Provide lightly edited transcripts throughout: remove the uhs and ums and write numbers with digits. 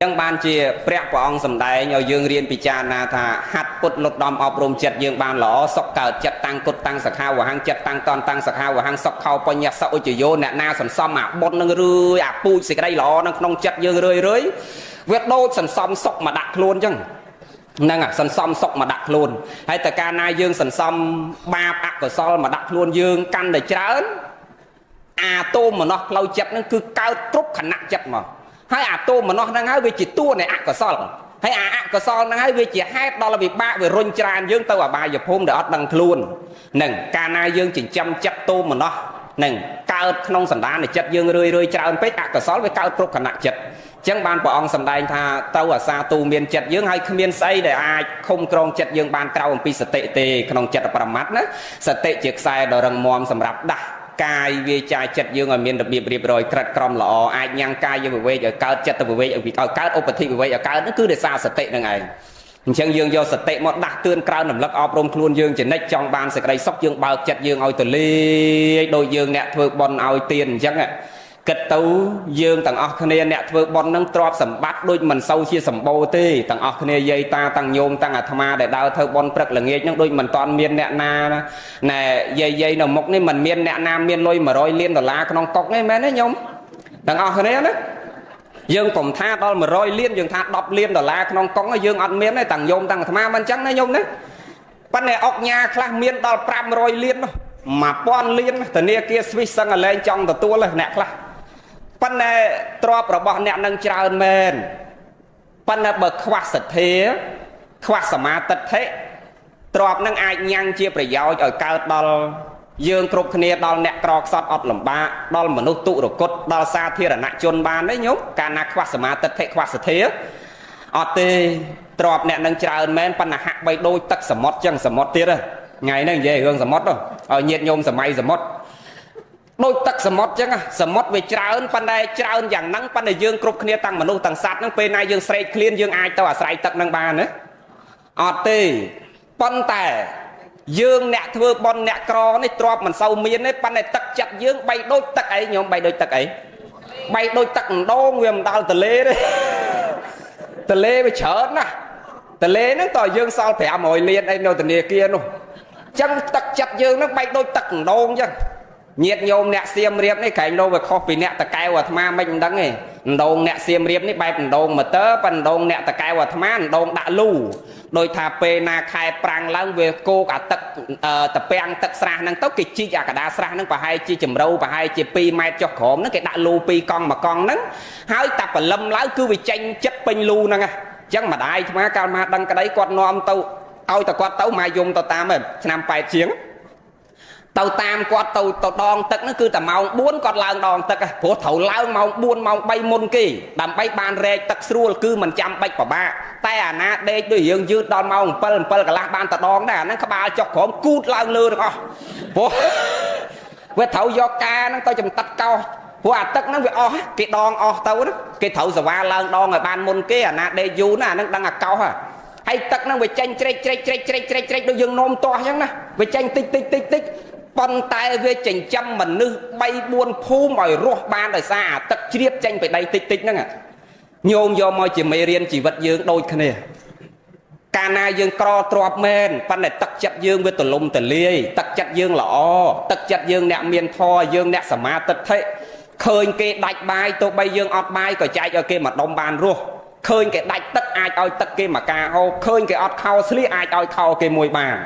ยังบานเจียเปรียกว่าองสำได้เอายืงเรียนปิจารณาธาหัดปุดลดดอมอบรมเจ็ดยืงบานหล่อสกเกิดจัดตังกดตังสักขาวหังจัดตังตอนตังสักขาวหังสกเขาปัญญาสอุจโยนนาสันซ้ำบนนึงเรือปูสิกได้หล่อนังนองจัดยืงเรื่อยเวทโดสันซ้ำสกมาดักโคลนจังนั่งสันซ้ำสกมาดักโคลนให้แต่การนายยืงสันซ้ำบาปอักกษรมาดักโคลนยืงกันได้เจ้าอาโตมันเนาะเราจัดนั่นคือเก้าทรุกขณะจัดมาให้อาตัวมันนอกนั่งให้เวจิตตัวในอักกษรให้อักกษรนั่งให้เวจิให้ดอลลาร์บิบ้าเวรุนจานยื่นตัวบายอย่าพุ่มเดือดดังคลุนหนึ่งการนายยื่นจิตจำจับตัวมันเนาะหนึ่งเก้าขนมสันดานในจัดยื่นเรื่อยจานไปอักกษรไปเก้าทรุกขณะจัดจังบานปองสันดานท่าตัวซาตูเมียนจัดยื่นให้ขมิ้นไซได้อายคมกรองจัดยื่นบานเก้าปีสเตเตขนมจัดประมัดนะสเตเจกไซดอรังมอมสำหรับดักกายวิจัยจัดยืงเอาเมียนระเบียบเรียบร้อยกระกรอมหล่อไอ้ยังกายยังเวเอาการจัดตัวเวเอาการอุปธิเวเอาการนั่นคือเดชาสตินั่นไงเชิงยืงโยสติหมดดักเตือนกล่าวหนุนลักอบรมครูนยืงจะในจองบานสกได้ซอกยืงเบาจัดยืงเอาตัวเลี้ยโดยยืงเนี่ยเพื่อบอลเอาเตียนจังอ่ะกระตูยืงต่างออกคะแนนเนี่ยเพื่อบอลนั่งตรอบสัมบัติโดยมันเศร้าเชียสัมโบตีต่างออกคะแนนยัยตาต่างโยมต่างอาตมาแต่ดาวเธอบอลปรักหลังเงี้ยนั่งโดยมันตอนเมียนเนี่ยนาเนี่ยยัยหนุ่มมกนี่มันเมียนเนี่ยนาเมียนลอยมาร้อยเลี้ยนต่อลาขนมกอกนี่แม่เนี่ยโยมต่างออกคะแนนนะยืงผมท่าตอนมาร้อยเลี้ยนยืงท่าดอกเลี้ยนต่อลาขนมกอกนี่ยืงอัดเมียนนี่ต่างโยมต่างอาตมามันจังนะโยมนะปันเนี่ยออกยาคลาเมียนตอนปรามร้อยเลี้ยนมาป้อนเลี้ยนแต่เนี่ยเกียร์สวิสสังอะไรจังต่อตัวเลยเนี่ยคลาปันเนี่ยตรอบระบอบเนี่ยนั่งเจ้าเมนปันเนี่ยเบิกขวักสัตเทขวักสมาติเทตรอบนั่งอายยังเชียประโยชน์เอาการดอลยืงกรุบคเนียดอลเนี่ยกรอกซอดอดหลำบาดอลมนุษย์ตุรกตดอลซาเทียระจนบานได้ยกการนักขวักสมาติเทขวักสัตเทอเตตรอบเนี่ยนั่งเจ้าเมนปันหักใบโดยตักสมดจังสมดเตี้ยไงนั่งเย่เรื่องสมดด้วยเอาเงียบโยมสมัยสมดโดยตักสมดจังอะสมดไปเจ้าปันได้เจ้าอย่างนั้นปันได้ยืงกรุบคเนียตั้งมนุษย์ตั้งสัตว์นั่งเป็นนายยืงใส่เคลียนยืงอายตัวใส่ตักนั่งบานเนอะอเตปันแต่ยืงเนี่ยเธอบอลเนี่ยกรอในตรอบมันเศร้าเมียนในปันในตักจัดยืงใบโดยตักไอ้โยมใบโดยตักไอ้ใบโดยตักโดงเวียมดาวทะเลเลยทะเลไปเฉินนะทะเลนั่งต่อยืงเศร้าแผลหมอยเลียนไอ้โนตเนียเกียนู่จังตักจัดยืงนั่งใบโดยตักโดงจังเงียบโยมเนี่ยเสียมเรียบนี่ไก่โลไปคอปีเนี่ยตะไคร้วัฒมาไม่ดังไงโดงเนี่ยเสียมเรียบนี่ใบเป็นโดงมาเตอปันโดงเนี่ยตะไคร้วัฒมาโดงด่าลู่โดยทาเปนาคายปรางล้างเวโกกับตักตะเปียงตักสระนั่งเต้ากิจิจากกระดาษสระนั่งไปให้จีจมเราไปให้จีปีไม้จอกขมนั่งแกด่าลู่ปีกองมากองนั่งหายตับลำล้างคือวิจัยจับเป็นลู่นั่งไงจังมาได้ใช่ไหมการมาดังกระไดกอดนอมเต้าเอาแต่กอดเต้ามายมเต้าตามแบบนำไปเชียงเต่าตามกอดเต่าดองตึกนั่นคือแต่เมาบ้วนกอดลางดองตึกผัวเถาล้างเมาบ้วนเมาใบมนกี้ดำใบบานเรยตึกสู้คือมันจำใบป่าบ้าแต่นะเด็กด้วยยืงยืดดอนเมาเปิลกับลาบานตะดองได้นั่นขบาจอกของกูดลางเลือดอ๋อผัวเวทเถายอกานั่นต่อจำตัดเกาผัวตึกนั่นเวอ๋อกีดองอ๋อเต่านั่นกีเถาสว่าลางดองไอ้บานมนกี้นะเด็กยูน่ะนั่นดังเกาฮะให้ตึกนั่นเวจันเจรโดยยืงนมตัวยังนะเวจันติ๊กปันตายเวจิงจำมันนึกใบบัวพูมอยรัวบานเลยซาตักเชียบจังไปได้ติ๊กนั่งอ่ะโยมมอยจีไม่เรียนจีวัดยืงโดยคะแนนการนายยืงกรอตรอบเมนปันไหนตักจัดยืงเวตลมตะเลียตักจัดยืงหล่อตักจัดยืงเนี่ยเมียนทอยืงเนี่ยสมาตัดเทเคยเกดัดใบตัวใบยืงอดใบก็ใจเอาเกมาดมบานรัวเคยเกดัดตักอายเอาตักเกมากาเอาเคยเกอดเข่าสลีอายเอาเข่าเกมวยบาน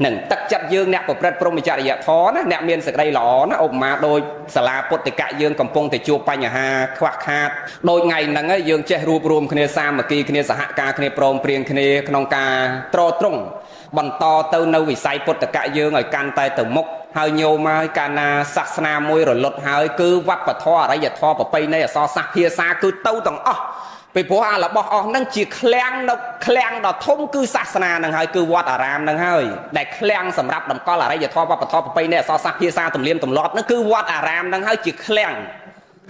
หนึ่งตักจับยืงเนี่ยประพฤติพรหมจรรยาท้อนะเนี่ยเมียนสกได้หล่อนะออกมาโดยสลาปฏิกะยืงกำปงแต่จูปัญญาควักขาดโดยไงนั่งยืงเจรูปรวมคเนสามเมื่อกี้คเนสหกาคเนโปรมเปรียงคเนขนองกาโตรตรงบรรทอเต้านวิสัยปฏิกะยืงไอ้การตายเติมมกหายโยมาการนาศาสนามวยหลดหายคือวัดปะทออะไรอย่าทอปะไปในซอสักเพียซาคือเต้าต่างอ๋อไปพวกอาละบอกอ๋อนั่งจีแคลงดอกทงคือศาสนาหนึ่งให้คือวัดอารามหนึ่งให้แต่แคลงสำหรับดำก้อนอะไรอย่าทอว่าปะทอไปเนี่ยซอสักพีซาตุ่มเลี้ยมตุ่มลอบนั่นคือวัดอารามหนึ่งให้จีแคลง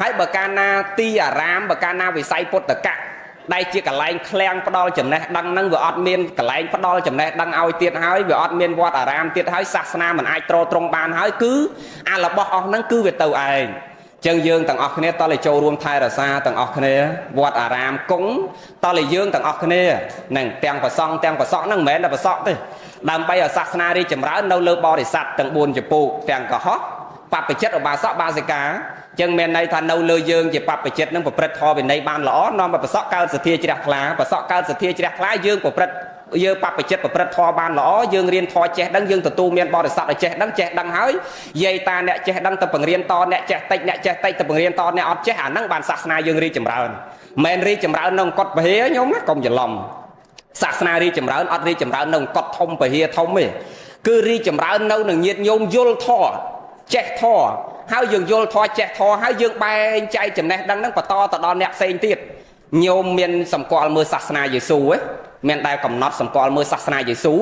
ให้เบิกการนาตีอารามเบิกการนาวิสัยพุทธกะได้จีกะไลแคลงพดอลจำแนกดังนั่งเบืออดเมียนกะไลพดอลจำแนกดังเอาเตียนให้เบืออดเมียนวัดอารามเตียนให้ศาสนาเหมือนไอโตรตรงบานให้คืออาละบอกอ๋อนั่นคือเวทเตาเอง ចឹងយើងទាំងអស់គ្នាតើចូលរួមថែរក្សាទាំងអស់គ្នាវត្តអារាមគង់តើយើងទាំងអស់គ្នានឹងទាំងប្រសង់ហ្នឹងមិនមែនតែប្រសក់ទេដើម្បីឲ្យសាសនារីចម្រើននៅលើបរិស័ទទាំង4ចំពោះទាំងកុហកបព្វជិតឧបាសកបាសិកាចឹងមានន័យថានៅលើយើងជាបព្វជិតនឹងប្រព្រឹត្តធម៌វិន័យបានល្អនាំឲ្យប្រសក់កើតសទ្ធាជ្រះថ្លាប្រសក់កើតសទ្ធាជ្រះថ្លាយើងប្រព្រឹត្តយើងបព្វជិតប្រព្រឹត្តធម៌បានល្អយើងរៀនធម៌ចេះដឹងយើងទទួលមានបរិស័ទឲ្យចេះដឹងហើយយាយតាអ្នកចេះដឹងទៅបង្រៀនតអ្នកចេះតិចទៅបង្រៀនតអ្នកអត់ចេះអាហ្នឹងបានសាសនាយើងរីកចម្រើនមិនរីកចម្រើននៅកុដិពហិញោមណាកុំច្រឡំសាសនារីកចម្រើនអត់រីកចម្រើននៅកុដិធំពហិធំទេគឺរីកចម្រើននៅនឹងញាតិញោមយល់ធម៌ចេះធម៌ហើយយើងយល់ធម៌ចេះធម៌ហើយយើងបែងចែកចំណេះដឹងហ្នឹងបន្តទៅដល់អ្នកផ្សេងទៀតញោមមានសម្គាល់មើលសាសនាយេស៊ូទេមានដែលកំណត់សម្គាល់មើលសាសនាយេស៊ូ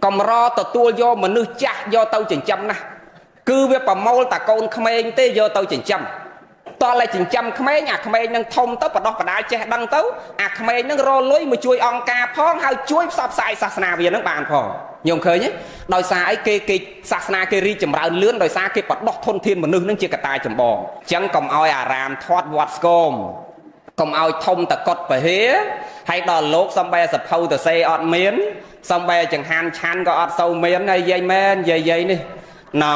កំរទទួលយកមនុស្សចាស់យកទៅចិញ្ចឹមណាគឺវាប្រមូលតាកូនក្មេងទេយកទៅចិញ្ចឹមតោះតែចិញ្ចឹមក្មេងអាក្មេងនឹងធំទៅបដោះបដាចេះដឹងទៅអាក្មេងនឹងរលុយមកជួយអង្គការផងហើយជួយផ្សព្វផ្សាយសាសនាវានឹងបានផងញោមឃើញទេដោយសារអីគេសាសនាគេរីកចម្រើនលឿនដោយសារគេបដោះធនធានមនុស្សនឹងជាកត្តាចម្បងអញ្ចឹងកុំឲ្យអារាមធាត់វត្តស្គមកុំឲ្យធំតកុដពហិហើយដល់លោកសំបីសភៅទៅសេអត់មានសំបីចង្ហាន់ឆាន់ក៏អត់សូវមានហើយយាយមែនយាយនេះណោ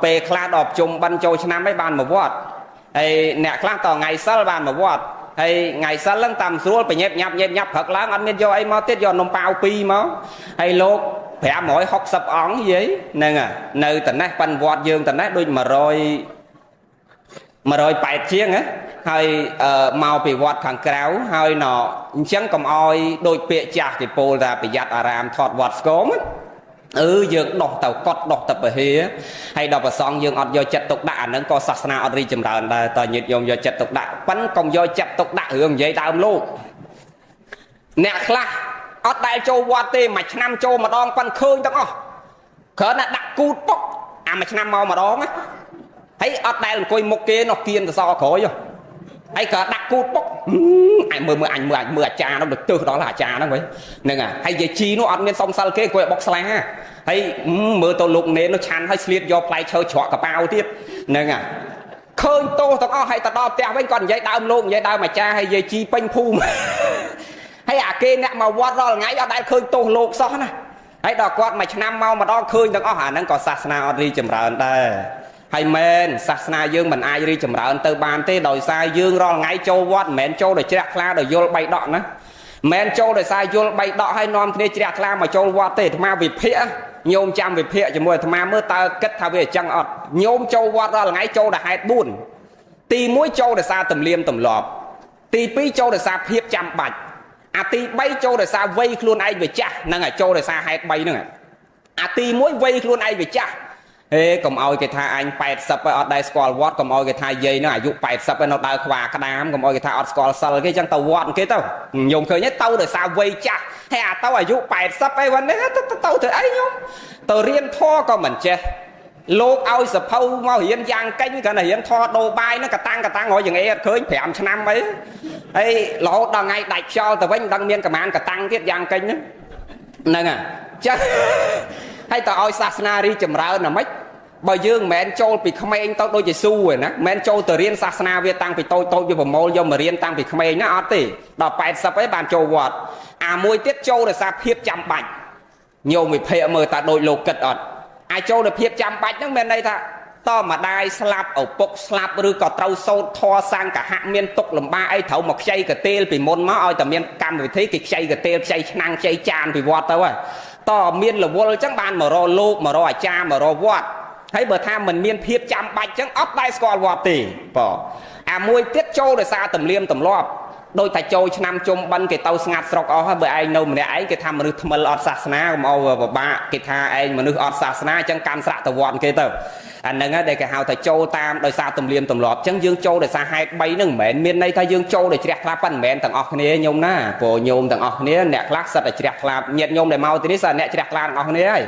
ពេលខ្លះដល់ប្រជុំបិណ្ឌចូលឆ្នាំឯងបានមកវត្តហើយអ្នកខ្លះតថ្ងៃសិលបានមកវត្តហើយថ្ងៃសិលហ្នឹងតាមស្រួលបញ៉េបញាប់ព្រឹកឡើងអត់មានយកអីមកទៀតយកនំប៉ាវ2មកហើយលោក560អង្គយាយហ្នឹងនៅតំណេះប៉ិនវត្តយើងតំណេះដូច180ជាងហើយមកពីវត្តខាងក្រៅហើយណោអញ្ចឹងកុំអោយដូចពាក្យចាស់គេពោលថាប្រយ័ត្នអារាមថតវត្តស្គមយើងដោះទៅកត់ដោះទៅពហិហើយដល់ប្រសងយើងអត់យកចិត្តទុកដាក់អាហ្នឹងក៏សាសនាអត់រីចម្រើនដែរតើញាតិញោមយកចិត្តទុកដាក់ប៉ិនកុំយកចិត្តទុកដាក់រឿងនិយាយដើមលោកអ្នកខ្លះអត់ដែលចូលវត្តទេមួយឆ្នាំចូលម្ដងប៉ិនឃើញទាំងអស់គ្រាន់តែដាក់គូតពុកអាមួយឆ្នាំមកម្ដងណាហើយអត់ដែលអង្គុយមុខគេនោះគៀនទៅសក្រោយហើយក៏ដាក់គូតពុកអញមើលអាចារ្យនោះទៅទើសដល់អាចារ្យហ្នឹងហ្នឹងហើយយាយជីនោះអត់មានសុំសិលគេអង្គុយបុកស្លាហើយមើលទៅលោកនេននោះឆាន់ហើយស្លៀកយកផ្លែឈើច្រកកប៉ាវទៀតហ្នឹងឃើញទោសទាំងអស់ហើយទៅដល់ផ្ទះវិញគាត់និយាយដើមលោកនិយាយដើមអាចារ្យហើយយាយជីពេញភូមិហើយអាគេអ្នកមកវត្តរាល់ថ្ងៃអត់ដែលឃើញទោសលោកសោះណាហើយដល់គាត់មួយឆ្នាំមកម្ដងឃើញទាំងអស់អាហ្នឹងក៏សាសនាអត់រីចម្រើនដែរហើយមែនសាសនាយើងមិនអាចរីចម្រើនទៅបានទេដោយសារយើងរាល់ថ្ងៃចូលវត្តមិនមែនចូលដោយជ្រះថ្លាដោយយល់បីដកណាមិនចូលដោយសារយល់បីដកហើយនាំគ្នាជ្រះថ្លាមកចូលវត្តទេអាត្មាវិភាគញោមចាំវិភាគជាមួយអាត្មាមើលតើគិតថាវាអញ្ចឹងអត់ញោមចូលវត្តរាល់ថ្ងៃចូលដោយហេតុ4ទី1ចូលដោយសារទំនៀមទម្លាប់ទី2ចូលដោយសារភាពចាំបាច់អាទី3ចូលដោយសារវ័យខ្លួនឯងវាចាស់ហ្នឹងហើយចូលដោយសារហេតុ3ហ្នឹងអាទី1វ័យខ្លួនឯងវាចាស់កុំឲ្យគេថាអញ80ហើយអត់ដែរស្គាល់វត្តកុំឲ្យគេថាយាយនោះអាយុ80ហើយនៅដើរខ្វាក្តាមកុំឲ្យគេថាអត់ស្គាល់សិលគេចឹងទៅវត្តគេទៅញោមឃើញទេទៅដោយសារវ័យចាស់ហើយអាទៅអាយុ80ហើយวันនេះទៅធ្វើអីញោមទៅរៀនធម៌ក៏មិនចេះលោកឲ្យសភៅមករៀនយ៉ាងកេញគ្រាន់តែរៀនធម៌ដូរបាយហ្នឹងកតាំងហើយយ៉ាងអីអត់ឃើញ5ឆ្នាំអីហើយរហូតដល់ថ្ងៃដាច់ខ្យល់ទៅវិញមិនដឹងមានប្រមាណកតាំងទៀតយ៉ាងកេញហ្នឹងចឹងហើយតើឲ្យសាសនារីចម្រើនណាម៉េចបើយើងមិនមែនចូលពីក្មេងទៅដូចយេស៊ូទេណាមិនមែនចូលទៅរៀនសាសនាវាតាំងពីតូចវាប្រមូលយកមករៀនតាំងពីក្មេងណាអត់ទេដល់80ហើយបានចូលវត្តអាមួយទៀតចូលដោយសារភាពចាំបាច់ញោមវិភាគមើលតើដូចលោកគិតអត់អាចចូលដោយភាពចាំបាច់ហ្នឹងមានន័យថាតម្ដាយស្លាប់ឪពុកស្លាប់ឬក៏ត្រូវសោតធរសង្កហៈមានទុកលំបាកអីត្រូវមកខ្ចីកទេលពីមុនមកឲ្យតែមានកម្មវិធីគេខ្ចីកទេលខ្ចីឆ្នាំងខ្ចីចានពីវត្តទៅហើយតមានរវល់អញ្ចឹងបានមករកលោកមករកអាចារ្យមករកវត្តហើយបើថាមិនមានភាពចាំបាច់អញ្ចឹងអត់ដែរស្គាល់វត្តទេបងអាមួយទៀតចូលដោយសារទំនៀមទម្លាប់ដោយតែចូលឆ្នាំជុំបិណ្ឌគេទៅស្ងាត់ស្រុកអស់ហើយបើឯងនៅម្នាក់ឯងគេថាមនុស្សថ្មិលអត់សាសនាកុំឲ្យពិបាកគេថាឯងមនុស្សអត់សាសនាអញ្ចឹងកាន់ស្រាក់ទៅវត្តគេទៅអាហ្នឹងហើយដែលគេហៅថាចូលតាមដោយសារទំនៀមទម្លាប់អញ្ចឹងយើងចូលដោយសារហេតុ3ហ្នឹងមិនមែនមានន័យថាយើងចូលដោយជ្រះថ្លាប៉ុន្តែមិនមែនទាំងអស់គ្នាញោមណាព្រោះញោមទាំងអស់គ្នាអ្នកខ្លះសិតតែជ្រះថ្លាញាតិញោមដែលមកទីនេះសិតអ្នកជ្រះថ្លាទាំងអស់គ្នាហើយ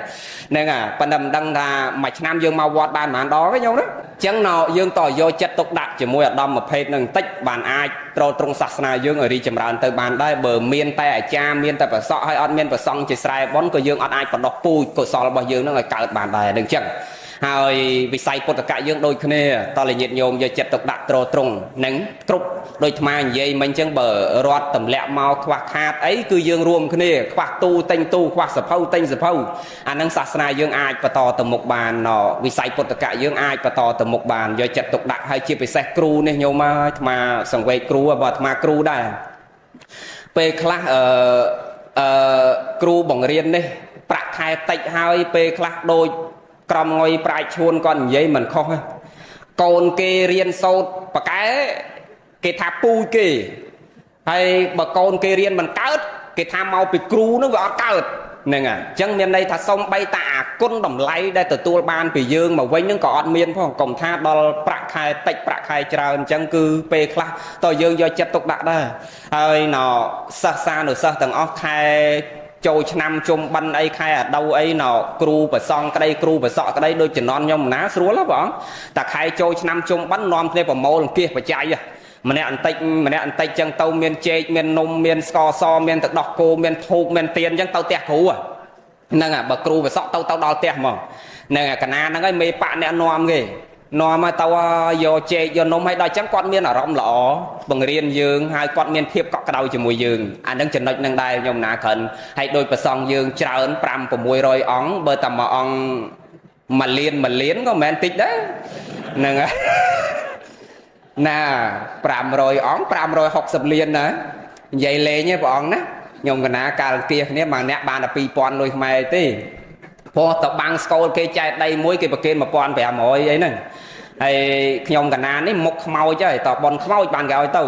ហ្នឹងហើយប៉ុន្តែមិនដឹងថាមួយឆ្នាំយើងមកវត្តបានប៉ុន្មានដងទេញោមណាអញ្ចឹងយើងតយកចិត្តទុកដាក់ជាមួយអាដាមប្រភេទហ្នឹងបន្តិចបានអាចត្រូវត្រង់សាសនាយើងឲ្យរីចម្រើនទៅបានដែរបើមានតែអាចារ្យមានតែប្រសក់ហើយអត់មានប្រសង់ជាស្រែបនក៏យើងអត់អាចបដោះពូជកុសលរបស់យើងហ្នឹងឲ្យកើតបានដែរហ្នឹងអញ្ចឹង ហើយវិស័យពុទ្ធកៈយើងដូចគ្នាតលញាតិញោមយកចិត្តទុកដាក់ត្រត្រង់នឹងគ្រប់ដូចថ្មនិយាយមិញអញ្ចឹងបើរត់ទម្លាក់មកខ្វះខាតអីគឺយើងរួមគ្នាខ្វះទូទិញទូខ្វះសភៅទិញសភៅអានឹងសាសនាយើងអាចបន្តទៅមុខបានវិស័យពុទ្ធកៈយើងអាចបន្តទៅមុខបានយកចិត្តទុកដាក់ហើយជាពិសេសគ្រូនេះញោមអាត្មាសង្វេគគ្រូបើអាត្មាគ្រូដែរពេលខ្លះគ្រូបង្រៀននេះប្រាក់ខែតិចហើយពេលខ្លះដូចក្រុមងុយប្រាជ្ញឈួនគាត់និយាយមិនខុសកូនគេរៀនសូត្រប៉កែគេថាពូគេហើយបើកូនគេរៀនមិនកើតគេថាមកពីគ្រូនឹងវាអត់កើតហ្នឹងអញ្ចឹងមានន័យថាសំបីតាអាគុណតម្លៃដែលទទួលបានពីយើងមកវិញហ្នឹងក៏អត់មានផងកុំថាដល់ប្រាក់ខែតិចប្រាក់ខែច្រើនអញ្ចឹងគឺពេលខ្លះតើយើងយកចិត្តទុកដាក់ដែរហើយសិស្សសានុសិស្សទាំងអស់ខែចូលឆ្នាំជុំបិណ្ឌអីខែអាដូវអីគ្រូប្រសង់ក្តីគ្រូប្រសក់ក្តីដូចជំនាន់ខ្ញុំណាស្រួលហ៎បងតែខែចូលឆ្នាំជុំបិណ្ឌនាំគ្នាប្រមូលអង្គាសបច្ច័យម្នាក់បន្តិចចឹងទៅមានចេកមាននំមានស្ករសមានទឹកដោះគោមានធូបមានទៀនចឹងទៅផ្ទះគ្រូហ្នឹងបើគ្រូប្រសក់ទៅដល់ផ្ទះហ្មងហ្នឹងកណាហ្នឹងហើយមេប៉ាក់អ្នកនាំគេនាំមកទៅយកចេកយកនំឲ្យដល់ចឹងគាត់មានអារម្មណ៍ល្អបង្រៀនយើងហើយគាត់មានភាពកក់ក្ដៅជាមួយយើងអាហ្នឹងចំណុចហ្នឹងដែរខ្ញុំណាគ្រាន់ហើយដោយប្រសង់យើងច្រើន5-600អង្គបើតែមួយអង្គ1លានក៏មិនមែនតិចដែរហ្នឹងហើយណា500អង្គ560លានណានិយាយលេងទេព្រះអង្គណាខ្ញុំកណាកាលគៀសគ្នាមួយអ្នកបានតែ2000លុយខ្មែរទេព្រោះតបាំងស្គលគេចែកដីមួយគេប្រគេន1500អីហ្នឹងហើយខ្ញុំកណានេះមុខខ្មោចហើយតបនខ្មោចបានគេឲ្យទៅ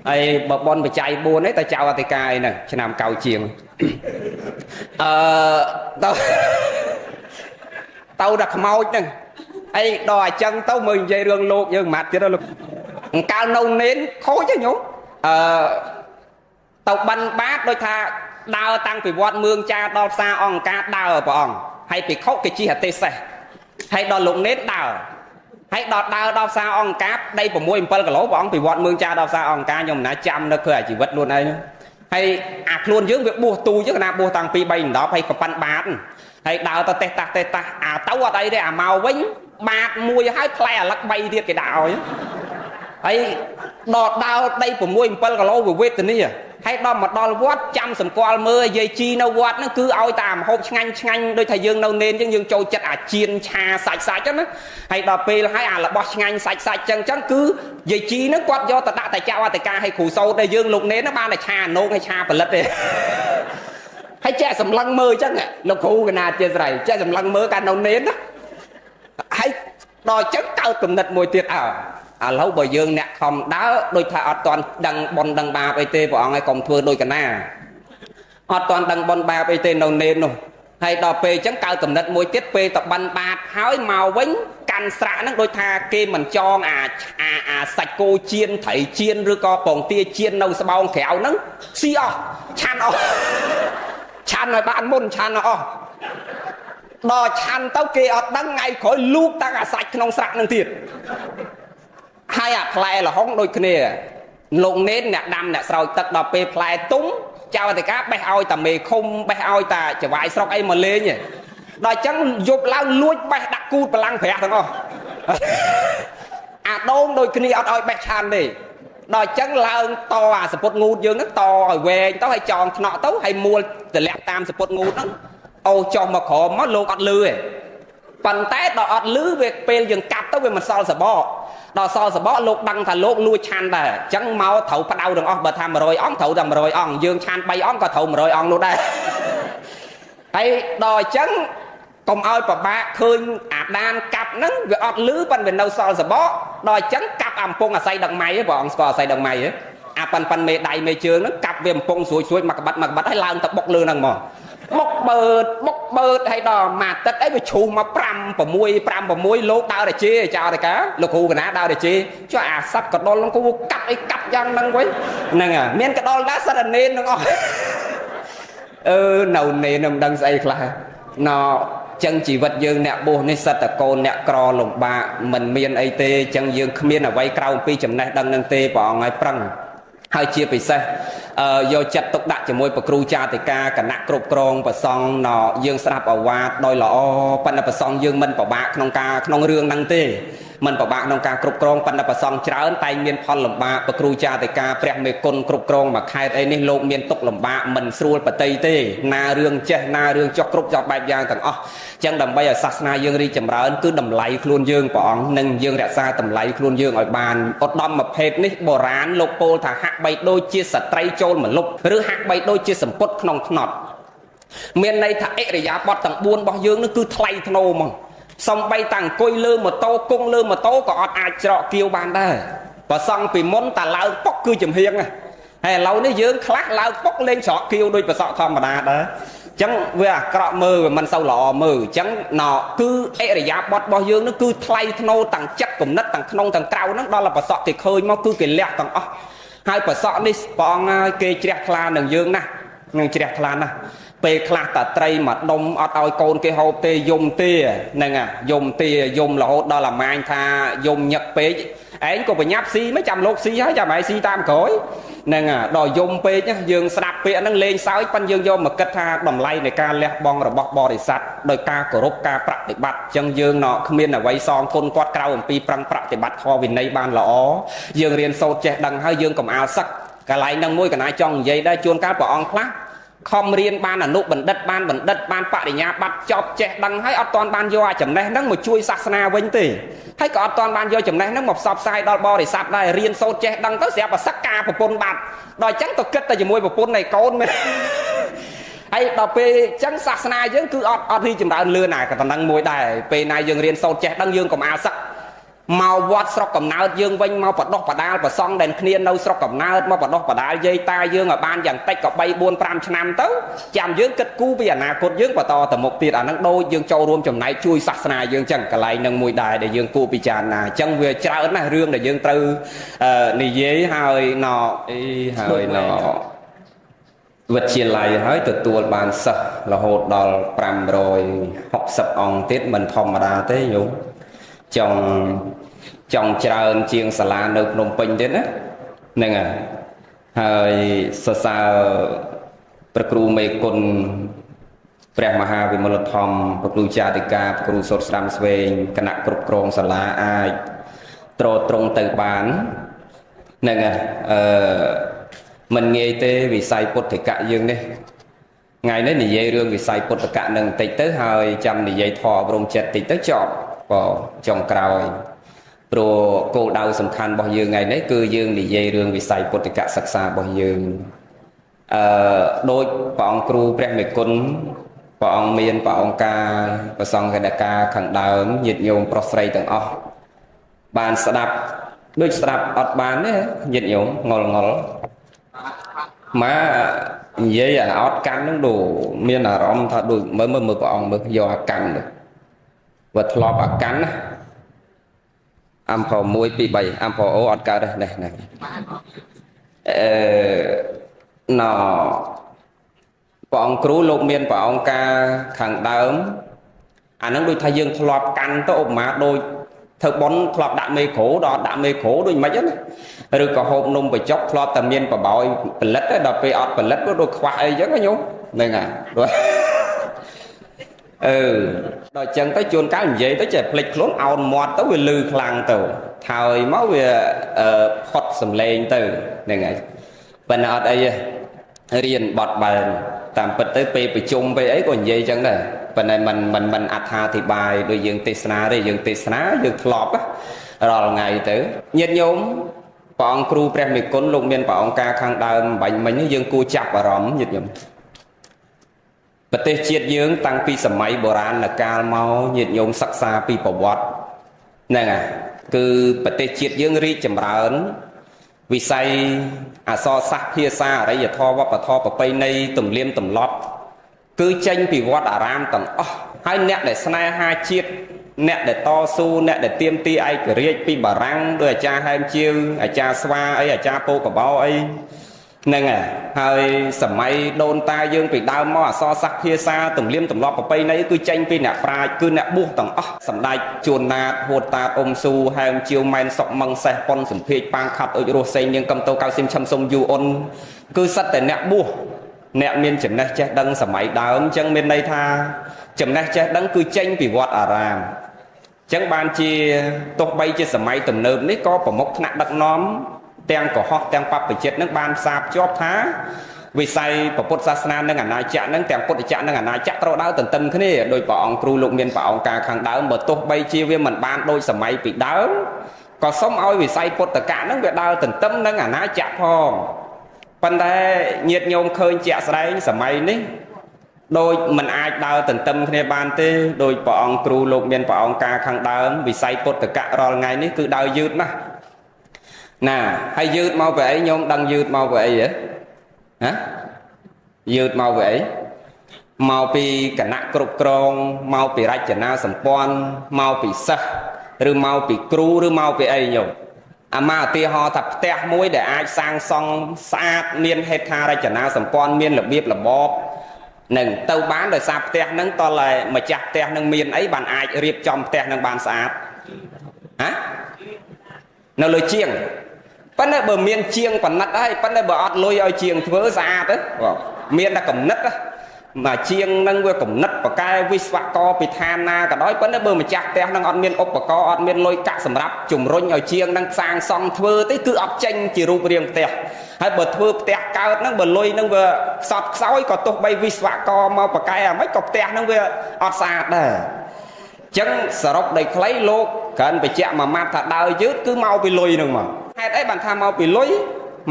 ហើយបើបនបច្ច័យ4នេះតចៅអធិការអីហ្នឹងឆ្នាំកៅជាងទៅដល់ខ្មោចហ្នឹងអីដល់អញ្ចឹងទៅមើលនិយាយរឿងលោកយើងមិនទៀតលោកកាលនៅនេនខូចហ្នឹងទៅបិណ្ឌបាតដូចថាដើរតាំងពីវត្តមឿងចាដល់ផ្សារអង្គការដើរព្រះអង្គហើយពីខុកគេជិះអាទេសះហើយដល់លោកនេនដើរហើយដល់ដើរដល់ផ្សារអង្គការដី6-7គីឡូព្រះអង្គពីវត្តមឿងចាដល់ផ្សារអង្គការខ្ញុំមិនណាចាំនៅគឺអាជីវិតខ្លួនឯងហើយអាខ្លួនយើងវាបួសទូចឹងណាបួសតាំងពី3-10ហើយក៏ប៉ាន់បាតហើយដើរទៅទេសតាអាទៅអត់អីទេអាមកវិញបាតមួយហើយផ្លែអាលឹក3ទៀតគេដាក់ឲ្យហើយដល់ដើរដី6-7គីឡូវាវេទនាហើយដល់មកដល់វត្តចាំសម្គាល់មើលយាយជីនៅវត្តហ្នឹងគឺឲ្យតាមហូបឆ្ងាញ់ដូចថាយើងនៅនេនអញ្ចឹងយើងចូលចិត្តអាជៀនឆាសាច់ហ្នឹងណាហើយដល់ពេលហើយអារបស់ឆ្ងាញ់សាច់អញ្ចឹងគឺយាយជីហ្នឹងគាត់យកទៅដាក់តែចៅអធិការឲ្យគ្រូសោតតែយើងលោកនេនហ្នឹងបានតែឆាណូកហើយឆាផលិតទេហើយចេះសម្លឹងមើលអញ្ចឹងលោកគ្រូកណាជាស្រ័យចេះសម្លឹងមើលកាលនៅនេនណាហើយដល់អញ្ចឹងកើតគំនិតមួយទៀតឥឡូវបើយើងអ្នកខំដើរដូចថាអត់ទាន់ដឹងបុណ្យដឹងបាបអីទេព្រះអង្គឲ្យកុំធ្វើដូចកណាអត់ទាន់ដឹងបុណ្យបាបអីទេនៅនេននោះហើយដល់ពេលអញ្ចឹងកើតគំនិតមួយទៀតពេលតបិណ្ឌបាតហើយមកវិញកាន់ស្រាក់ហ្នឹងដូចថាគេមិនចងអាសាច់គោជៀនត្រីជៀនឬក៏ពងទាជៀននៅស្បោងក្រៅហ្នឹងស៊ីអស់ឆាន់អស់ឆាន់ឲ្យបានមុនឆាន់អស់ដល់ឆាន់ទៅគេអត់ដឹងថ្ងៃក្រោយលូកតាំងអាសាច់ក្នុងស្រាក់ហ្នឹងទៀតហើយអាផ្លែលហុងដូចគ្នាលោកនេនអ្នកដាំអ្នកស្រោចទឹកដល់ពេលផ្លែទុំចៅអធិការបេះឲ្យតាមេឃុំបេះឲ្យតាចវាយស្រុកអីមកលេងដល់អញ្ចឹងយប់ឡើងលួចបេះដាក់គូតប្រឡាំងប្រាក់ទាំងអស់អាដូងដូចគ្នាអត់ឲ្យបេះឆានទេដល់អញ្ចឹងឡើងតអាសពុតងូតយើងហ្នឹងតឲ្យវែងទៅឲ្យចងថ្នាក់ទៅឲ្យមួលតម្លាក់តាមសពុតងូតហ្នឹងអូចុះមកក្រោមមកលោកអត់លឺទេប៉ុន្តែដល់អត់លឺវាពេលយើងកាប់ទៅវាមិនសល់សបកដល់សល់សបកលោកដឹងថាលោកលួចឆាន់ដែរអញ្ចឹងមកត្រូវផ្ដៅទាំងអស់បើថា100អង្គត្រូវតែ100អង្គយើងឆាន់3អង្គក៏ត្រូវ100អង្គនោះដែរហើយដល់អញ្ចឹងកុំឲ្យប្របាក់ឃើញអាដានកាប់ហ្នឹងវាអត់លឺប៉ុន្តែវានៅសល់សបកដល់អញ្ចឹងកាប់អំពងអាស័យដឹកម៉ៃព្រះអង្គស្គាល់អាស័យដឹកម៉ៃអាប៉ាន់មេដៃមេជើងហ្នឹងកាប់វាអំពងស្រួយមកក្បាត់ហើយឡើងទៅបុកលើហ្នឹងមកបុកបឺតហើយដល់មួយទឹកអីវាឈូសមក5-6លោកដើរតែជេចោលតែកាលោកគ្រូកណាដើរតែជេចុះអាសັບកដុលហ្នឹងគូកាប់អីកាប់យ៉ាងហ្នឹងវិញហ្នឹងមានកដុលដែរសិតតែនេនទាំងអស់នៅនេនមិនដឹងស្អីខ្លះចឹងជីវិតយើងអ្នកបួសនេះសិតតែកូនអ្នកក្រលំបាកមិនមានអីទេចឹងយើងគ្មានអ្វីក្រៅពីចំណេះដឹងនឹងទេព្រះអង្គឲ្យប្រឹង ហើយជាពិសេសយកចិត្តទុកដាក់ជាមួយប្រគ្រូចាតិកាគណៈគ្រប់គ្រងប្រសង់ណយើងស្ដាប់អាវាតដោយល្អប៉ុន្តែប្រសង់យើងមិនពិបាកក្នុងរឿងហ្នឹងទេមិនពិបាកក្នុងការគ្រប់គ្រងប៉ុន្តែប្រសង់ច្រើនតែមានផលលំបាកប្រគ្រូចាតិកាព្រះមេគុណគ្រប់គ្រងមួយខេត្តអីនេះលោកមានទុកលំបាកមិនស្រួលបតីទេណារឿងចេះណារឿងចុះគ្រប់ចប់បែបយ៉ាងទាំងអស់អញ្ចឹងដើម្បីឲ្យសាសនាយើងរីកចម្រើនគឺតម្លៃខ្លួនយើងព្រះអង្គនិងយើងរក្សាតម្លៃខ្លួនយើងឲ្យបានឧត្តមភេទនេះបុរាណលោកពោលថាហាក់បីដូចជាស្ត្រីចូលមលុបឬហាក់បីដូចជាសម្ពុតក្នុងថ្នត់មានន័យថាអិរិយាបថទាំង4របស់យើងនេះគឺថ្លៃថ្នូរហ្មងសំបីតាំងអង្គុយលើម៉ូតូគង់លើម៉ូតូក៏អត់អាចច្រកគៀវបានដែរបើសង់ពីមុនតែឡើងពុកគឺចំហៀងហើយឥឡូវនេះយើងខ្លះឡើងពុកលេងច្រកគៀវដូចប្រសក់ធម្មតាដែរអញ្ចឹងវាអាក្រក់មើលវាមិនសូវល្អមើលអញ្ចឹងគឺអិរិយាបថរបស់យើងនេះគឺថ្លៃថ្នូរទាំងចិត្តគំនិតទាំងក្នុងទាំងក្រៅហ្នឹងដល់តែប្រសក់គេឃើញមកគឺគេលះទាំងអស់ហើយប្រសក់នេះព្រះអង្គហើយគេជ្រះថ្លានឹងយើងណាស់នឹងជ្រះថ្លាណាស់ពេលខ្លះតាត្រីមកដុំអត់ឲ្យកូនគេហូបទេយំទេហ្នឹងយំទេយំរហូតដល់អាម៉ាញថាយំញឹកពេកឯងក៏បញ្ញាប់ស៊ីមិនចាំលោកស៊ីហើយចាំឯងស៊ីតាមក្រោយហ្នឹងដល់យំពេកយើងស្ដាប់ពាក្យហ្នឹងលេងសើចប៉ុន្តែយើងយកមកគិតថាតម្លៃនៃការលះបង់របស់បរិស័ទដោយការគោរពការប្រតិបត្តិអញ្ចឹងយើងគ្មានអ្វីសងគុណគាត់ក្រៅអំពីប្រឹងប្រតិបត្តិធម៌វិន័យបានល្អយើងរៀនសូត្រចេះដឹងហើយយើងកុំអាលសឹកកន្លែងហ្នឹងមួយកណាចង់និយាយដែរជួនកាលព្រះអង្គខ្លះខំរៀនបានអនុបណ្ឌិតបានបរិញ្ញាបត្រចប់ចេះដឹងហើយអត់ទាន់បានយកចំណេះហ្នឹងមកជួយសាសនាវិញទេហើយក៏អត់ទាន់បានយកចំណេះហ្នឹងមកផ្សព្វផ្សាយដល់បរិស័ទដែររៀនសូត្រចេះដឹងទៅស្រាប់តែសឹកការប្រពន្ធបាត់ដល់អញ្ចឹងទៅគិតតែជាមួយប្រពន្ធនៃកូនមែនហើយដល់ពេលអញ្ចឹងសាសនាយើងគឺអត់រីចម្រើនលឿនណាក៏តំណឹងមួយដែរពេលណាយើងរៀនសូត្រចេះដឹងយើងកុំអាលសឹកមកវត្តស្រុកកំណើតយើងវិញមកបដោះបដាលប្រសង់ដែលគ្នានៅស្រុកកំណើតមកបដោះបដាលយាយតាយើងឲ្យបានយ៉ាងតិចក៏3 4 5ឆ្នាំទៅចាំយើងគិតគូរពីអនាគតយើងបន្តទៅមុខទៀតអាហ្នឹងដូចយើងចូលរួមចំណែកជួយសាសនាយើងចឹងកន្លែងហ្នឹងមួយដែរដែលយើងគួរពិចារណាអញ្ចឹងវាច្រើនណាស់រឿងដែលយើងត្រូវនិយាយហើយវិទ្យាល័យហើយទទួលបានសិស្សរហូតដល់560អង្គទៀតមិនធម្មតាទេញោមចង់ច្រើនជាងសាលានៅភ្នំពេញទៀតណាហ្នឹងហើយសរសើរព្រះគ្រូមេគុណព្រះមហាវិមលធម្មព្រះគ្រូចាតិកាព្រះគ្រូសុតស្ដាំស្វែងគណៈគ្រប់គ្រងសាលាអាចត្រង់ទៅបានហ្នឹងមិនងាយទេវិស័យពុទ្ធិកៈយើងនេះថ្ងៃនេះនិយាយរឿងវិស័យពុទ្ធិកៈនឹងបន្តិចទៅហើយចាំនិយាយធម៌អប់រំចិត្តតិចទៅចប់ចុងក្រោយព្រោះគោលដៅសំខាន់របស់យើងថ្ងៃនេះគឺយើងនិយាយរឿងវិស័យពុទ្ធិកសិក្សារបស់យើងដោយព្រះអង្គគ្រូព្រះមេគុណព្រះអង្គមានព្រះអង្គការប្រសង្ឃគណៈការខាងដើមញាតិញោមប្រុសស្រីទាំងអស់បានស្ដាប់ដូចស្ដាប់អត់បានទេញាតិញោមងល់មកនិយាយអត់កាន់នឹងដូមានអារម្មណ៍ថាដូចមើលព្រះអង្គមើលយកអាកាន់ទៅវាធ្លាប់អាកាន់ណាអំផ1 2 3អំផអូអត់កើតទេនេះព្រះអង្គគ្រូលោកមានព្រះអង្គការខាងដើមអាហ្នឹងដូចថាយើងធ្លាប់កាន់ទៅឧបមាដូចធ្វើប៉ុនធ្លាប់ដាក់មេក្រូដល់ដាក់មេក្រូដូចមិនហ្នឹងឬក៏ហូបនំបញ្ចុកធ្លាប់តែមានបបោយផលិតដល់ពេលអត់ផលិតក៏ដូចខ្វះអីចឹងណាញោមហ្នឹងហើយដល់អញ្ចឹងទៅជួនកាលនិយាយទៅចេះភ្លេចខ្លួនអោនមាត់ទៅវាលឺខ្លាំងទៅថើយមកវាផុតសំឡេងទៅហ្នឹងហើយប៉ុន្តែអត់អីទេរៀនបត់បែនតាមពិតទៅពេលប្រជុំពេលអីក៏និយាយអញ្ចឹងដែរប៉ុន្តែมันអត្ថាធិប្បាយដូចយើងទេសនាទេយើងទេសនាយើងធ្លាប់រាល់ថ្ងៃទៅញាតិញោមព្រះអង្គគ្រូព្រះមេគុណលោកមានព្រះអង្គការខាងដើមបាញ់មិញយើងគួរចាប់អារម្មណ៍ញាតិញោមប្រទេសជាតិយើងតាំងពីសម័យបុរាណកាលមកញាតិញោមសិក្សាពីប្រវត្តិហ្នឹងគឺប្រទេសជាតិយើងរីកចម្រើនវិស័យអក្សរសាស្ត្រភាសាអរិយធម៌វប្បធម៌ប្រពៃណីទំនៀមទម្លាប់គឺចេញពីវត្តអារាមទាំងអស់ហើយអ្នកដែលស្នេហាជាតិអ្នកដែលតស៊ូអ្នកដែលទាមទារឯករាជ្យពីបារាំងដោយអាចារ្យហែមជាវអាចារ្យស្វាអីអាចារ្យពោកបោអី ហ្នឹងហើយសម័យដូនតាយើងពីដើមមកអសរសាស្ត្រភាសាទំនៀមទម្លាប់ប្រពៃណីគឺចេញពីអ្នកប្រាជ្ញគឺអ្នកបួសទាំងអស់សម្ដេចជួនណាតហួតតាអ៊ុំស៊ូហែមជាវម៉ែនសុកមឹងសេះប៉ុនសម្ភាជប៉ាងខាត់អុចរស់សេងនាងកំតោកៅស៊ីមឈឹមសុំយូអ៊ុនគឺសិតតែអ្នកបួសអ្នកមានចំណេះចេះដឹងសម័យដើមអញ្ចឹងមានន័យថាចំណេះចេះដឹងគឺចេញពីវត្តអារាមអញ្ចឹងបានជាទោះបីជាសម័យទំនើបនេះក៏ប្រមុខថ្នាក់ដឹកនាំទាំងកុហកទាំងបព្វជិតនឹងបានផ្សារភ្ជាប់ថាវិស័យពុទ្ធសាសនានិងអាណាចក្រនឹងទាំងពុទ្ធចក្រនិងអាណាចក្រត្រូវដើរទន្ទឹមគ្នាដោយព្រះអង្គគ្រូលោកមានព្រះអង្គការខាងដើមបើទោះបីជាវាមិនបានដូចសម័យពីដើមក៏សូមឲ្យវិស័យពុទ្ធកៈនឹងវាដើរទន្ទឹមនឹងអាណាចក្រផងប៉ុន្តែញាតិញោមឃើញជាក់ស្ដែងសម័យនេះដោយមិនអាចដើរទន្ទឹមគ្នាបានទេដោយព្រះអង្គគ្រូលោកមានព្រះអង្គការខាងដើមវិស័យពុទ្ធកៈរាល់ថ្ងៃនេះគឺដើរយឺតណាស់ណាហើយយឺតមកពីអីញោមដឹងយឺតមកពីអីហ៎ណាយឺតមកពីអីមកពីគណៈគ្រប់គ្រងមកពីរចនាសម្ព័ន្ធមកពីសិស្សឬមកពីគ្រូឬមកពីអីញោមអាមកឧទាហរណ៍ថាផ្ទះមួយដែលអាចសាងសង់ស្អាតមានហេដ្ឋារចនាសម្ព័ន្ធមានរបៀបរបបនឹងទៅបានដោយសារផ្ទះហ្នឹងតតែម្ចាស់ផ្ទះហ្នឹងមានអីបានអាចរៀបចំផ្ទះហ្នឹងបានស្អាតហ៎នៅលើជាងប៉ុន្តែបើមានជាងប៉និតហើយប៉ុន្តែបើអត់លុយឲ្យជាងធ្វើស្អាតទេមានតែកំណត់មកជាងនឹងវាកំណត់បកែវិស្វករពីឋានណាក៏ដោយប៉ុន្តែបើម្ចាស់ផ្ទះនឹងអត់មានឧបករណ៍អត់មានលុយកាក់សម្រាប់ជំរុញឲ្យជាងនឹងសាងសង់ធ្វើទេគឺអត់ចេញជារូបរាងផ្ទះហើយបើធ្វើផ្ទះកើតនឹងបើលុយនឹងវាខ្សត់ខ្សោយក៏ទោះបីវិស្វករមកបកែអាម៉េចក៏ផ្ទះនឹងវាអត់ស្អាតដែរចឹងសរុបដោយខ្លីលោកក្រានបញ្ជាក់មួយម៉ាត់ថាដើរយឺតគឺមកពីលុយនឹងមកហេតុអីបានថាមកពីលុយ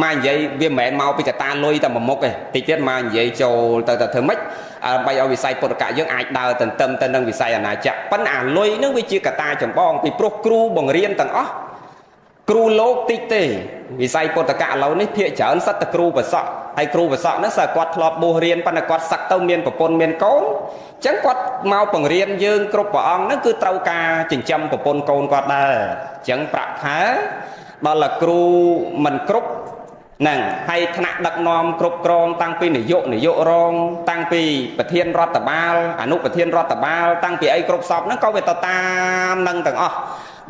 មកនិយាយវាមិនមែនមកពីកត្តាលុយតែមួយមុខទេតិចទៀតមកនិយាយចូលទៅធ្វើម៉េចដើម្បីឲ្យវិស័យពុទ្ធកៈយើងអាចដើរទន្ទឹមទៅនឹងវិស័យអាណាចក្រប៉ុន្តែអាលុយនឹងវាជាកត្តាចម្បងពីព្រោះគ្រូបង្រៀនទាំងអស់គ្រូលោកតិចទេវិស័យពុទ្ធកៈឥឡូវនេះភាគច្រើនសិតតែគ្រូប្រសក់ហើយគ្រូប្រសក់ហ្នឹងសិស្សគាត់ធ្លាប់បួសរៀនប៉ុន្តែគាត់សឹកទៅមានប្រពន្ធមានកូនអញ្ចឹងគាត់មកបង្រៀនយើងគ្រប់ព្រះអង្គហ្នឹងគឺត្រូវការចិញ្ចឹមប្រពន្ធកូនគាត់ដែរអញ្ចឹងប្រាក់ខែដល់តែគ្រូមិនគ្រប់ហ្នឹងហើយថ្នាក់ដឹកនាំគ្រប់គ្រងតាំងពីនាយករងតាំងពីប្រធានរដ្ឋបាលអនុប្រធានរដ្ឋបាលតាំងពីអីគ្រប់សពហ្នឹងក៏វាទៅតាមនឹងទាំងអស់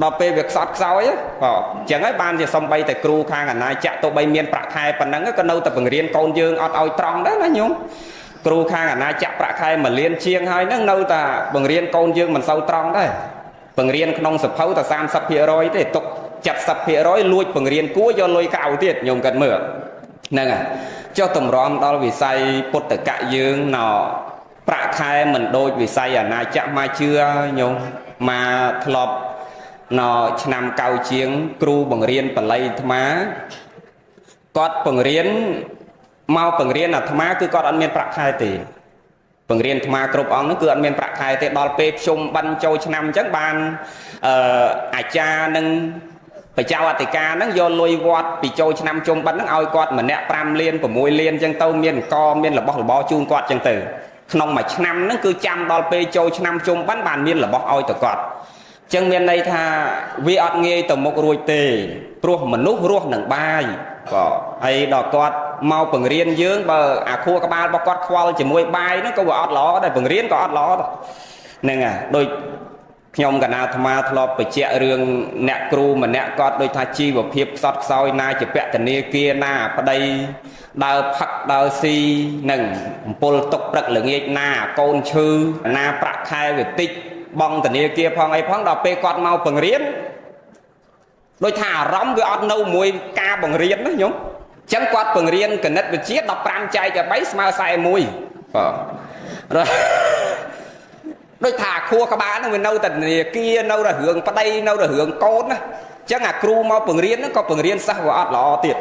ដល់ពេលវាខ្សត់ខ្សោយអញ្ចឹងហើយបានជាសំបីតែគ្រូខាងអាណាចក្រទៅបីមានប្រាក់ខែប៉ុណ្ណឹងក៏នៅតែបង្រៀនកូនយើងអត់ឲ្យត្រង់ដែរណាញោមគ្រូខាងអាណាចក្រប្រាក់ខែ1លានជាងហើយហ្នឹងនៅតែបង្រៀនកូនយើងមិនសូវត្រង់ដែរបង្រៀនក្នុងសភៅតែ 30% ទេទុក 70% លួចបង្រៀនគួរយកលុយក្រៅទៀតញោមគិតមើលហ្នឹងហើយចុះតម្រាំដល់វិស័យពុទ្ធកៈយើងណោប្រាក់ខែមិនដូចវិស័យអាណាចក្រមកជឿញោមមកធ្លាប់ណោឆ្នាំកៅជាងគ្រូបង្រៀនបល័យអាត្មាគាត់បង្រៀនមកបង្រៀនអាត្មាគឺគាត់អត់មានប្រាក់ខែទេបង្រៀនអាត្មាគ្រប់អង្គនោះគឺអត់មានប្រាក់ខែទេដល់ពេលភ្ជុំបិណ្ឌចូលឆ្នាំអញ្ចឹងបានអាចារ្យនឹងបច្ចៅអធិការហ្នឹងយកលុយវត្តពីចូលឆ្នាំជុំបិណ្ឌហ្នឹងឲ្យគាត់ម្នាក់5លាន6លានអញ្ចឹងទៅមានអង្គមានរបស់របរជូនគាត់អញ្ចឹងទៅក្នុងមួយឆ្នាំហ្នឹងគឺចាំដល់ពេលចូលឆ្នាំជុំបិណ្ឌបានមានរបស់ឲ្យទៅគាត់ចឹងមានន័យថាវាអត់ងាយទៅមុខរួចទេព្រោះមនុស្សរស់នឹងបាយបាទហើយដល់គាត់មកបង្រៀនយើងបើអាខួរក្បាលរបស់គាត់ខ្វល់ជាមួយបាយហ្នឹងក៏វាអត់ល្អដែរបង្រៀនក៏អត់ល្អដែរហ្នឹងហើយដូចខ្ញុំកណាអាត្មាធ្លាប់បញ្ជាក់រឿងអ្នកគ្រូម្នាក់គាត់ដូចថាជីវភាពខ្សត់ខ្សោយណាជាពតនាគារណាប្តីដើរផឹកដើរស៊ីនឹងអំពុលទុកព្រឹកល្ងាចណាកូនឈឺណាប្រាក់ខែវាតិចបងធនាគារផងអីផងដល់ពេលគាត់មកបង្រៀនដូចថាអារម្មណ៍វាអត់នៅមួយការបង្រៀនណាញោមអញ្ចឹងគាត់បង្រៀនគណិតវិទ្យា15ចែកឲ្យ3ស្មើ41បាទដូចថាខួរក្បាលហ្នឹងវានៅតែធនាគារនៅតែរឿងប្តីនៅតែរឿងកូនណាអញ្ចឹងអាគ្រូមកបង្រៀនហ្នឹងក៏បង្រៀនសិស្សវាអត់ល្អទៀត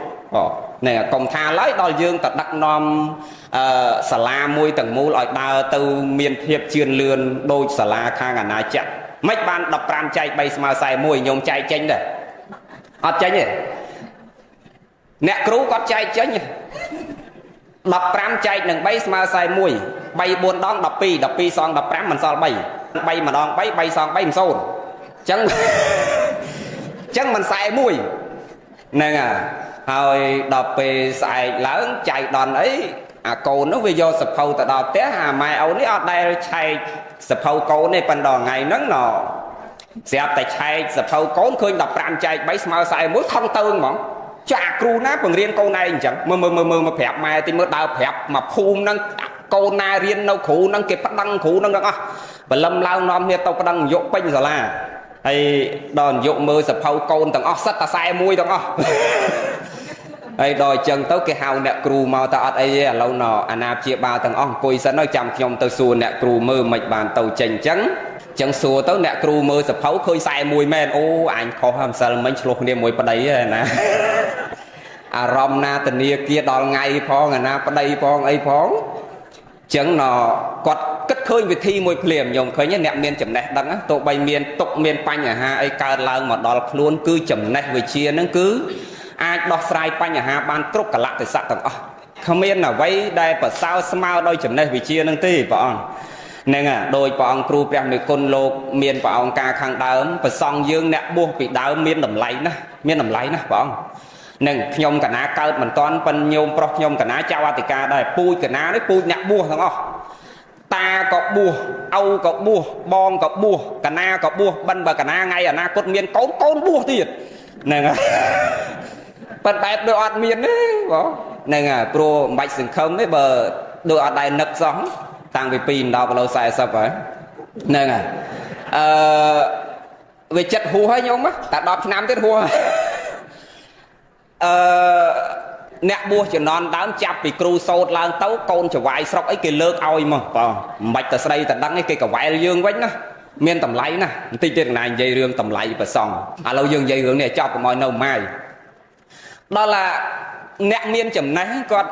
នេះកុំថាឡើយដល់យើងទៅដឹកនាំសាលាមួយទាំងមូលឲ្យដើរទៅមានភាពជឿនលឿនដូចសាលាខាងអាណាចក្រមិនបាន15ចែក3ស្មើ41ញោមចែកចេញដែរអត់ចេញទេអ្នកគ្រូគាត់ចែកចេញ15ចែកនឹង3ស្មើ41 3 4ដង12 12សង15មិនសល់3 3ម្ដង3 3សង3មិនសូន្យអញ្ចឹងមិន41ហ្នឹង ហើយដល់ពេលស្អែកឡើងចៃដន្យអីអាកូននោះវាយកសភៅទៅដល់ផ្ទះអាម៉ែអូននេះអត់ដែលឆែកសភៅកូនទេប៉ុន្តែថ្ងៃហ្នឹងណស្រាប់តែឆែកសភៅកូនឃើញ15ចែក3ស្មើ41ខំទៅហ្មងចាគ្រូណាបង្រៀនកូនឯងអញ្ចឹងមើលប្រាប់ម៉ែទីមើលដើរប្រាប់មកភូមិហ្នឹងកូនណារៀននៅគ្រូហ្នឹងគេប្តឹងគ្រូហ្នឹងទាំងអស់បលឹមឡើងនាំគ្នាទៅប្តឹងយកពេញសាលាហើយដល់យកមើលសភៅកូនទាំងអស់សិតតែ41ទាំងអស់ហើយដល់អញ្ចឹងទៅគេហៅអ្នកគ្រូមកតែអត់អីទេឥឡូវណអាណាព្យាបាលទាំងអស់អង្គុយសិនហើយចាំខ្ញុំទៅសួរអ្នកគ្រូមើលមិនបានទៅចេញអញ្ចឹងសួរទៅអ្នកគ្រូមើលសភៅឃើញ41មែនអូអញខុសម្សិលមិញឆ្លោះគ្នាមួយប្តីហ៎ណាអារម្មណ៍ណាធនាគារដល់ថ្ងៃផងអាណាប្តីផងអីផងចឹងគាត់គិតឃើញវិធីមួយភ្លាមខ្ញុំឃើញអ្នកមានចំណេះដឹងទោះបីមានទុកមានបញ្ហាអីកើតឡើងមកដល់ខ្លួនគឺចំណេះវិជ្ជាហ្នឹងគឺអាចដោះស្រាយបញ្ហាបានគ្រប់កលៈទេសៈទាំងអស់គ្មានអ្វីដែលប្រសើរស្មើដោយចំណេះវិជ្ជាហ្នឹងទេព្រះអង្គហ្នឹងដោយព្រះអង្គគ្រូព្រះមេគុណលោកមានព្រះអង្គការខាងដើមប្រសង់យើងអ្នកបួសពីដើមមានតម្លៃណាស់ព្រះអង្គនឹងខ្ញុំកណាកើតមិនតាន់ប៉ុនញោមប្រុសខ្ញុំកណាចៅអធិការដែរពូជកណានេះពូជអ្នកបួសទាំងអស់តាក៏បួសឪក៏បួសបងក៏បួសកណាក៏បួសបិណ្ឌបើកណាថ្ងៃអនាគតមានកូនបួសទៀតហ្នឹងហើយប៉ុន្តែដូចអត់មានទេបងហ្នឹងហើយព្រោះមិនបាច់សង្ឃឹមទេបើដូចអត់ដែរនឹកសោះតាំងពី2ដល់គីឡូ40ហើយហ្នឹងហើយវាចិត្តហួសហើយញោមតែ10ឆ្នាំទៀតហួសអ្នកបួសជំនាន់ដើមចាប់ពីគ្រូសោតឡើងទៅកូនចវាយស្រុកអីគេលើកឲ្យមកបងមិនបាច់តែស្ដីតែដឹងឯងគេកវែលយើងវិញណាមានតម្លៃណាបន្តិចទៀតកណានិយាយរឿងតម្លៃប្រសងឥឡូវយើងនិយាយរឿងនេះចប់កុំឲ្យនៅម៉ាយដល់អ្នកមានចំណេះគាត់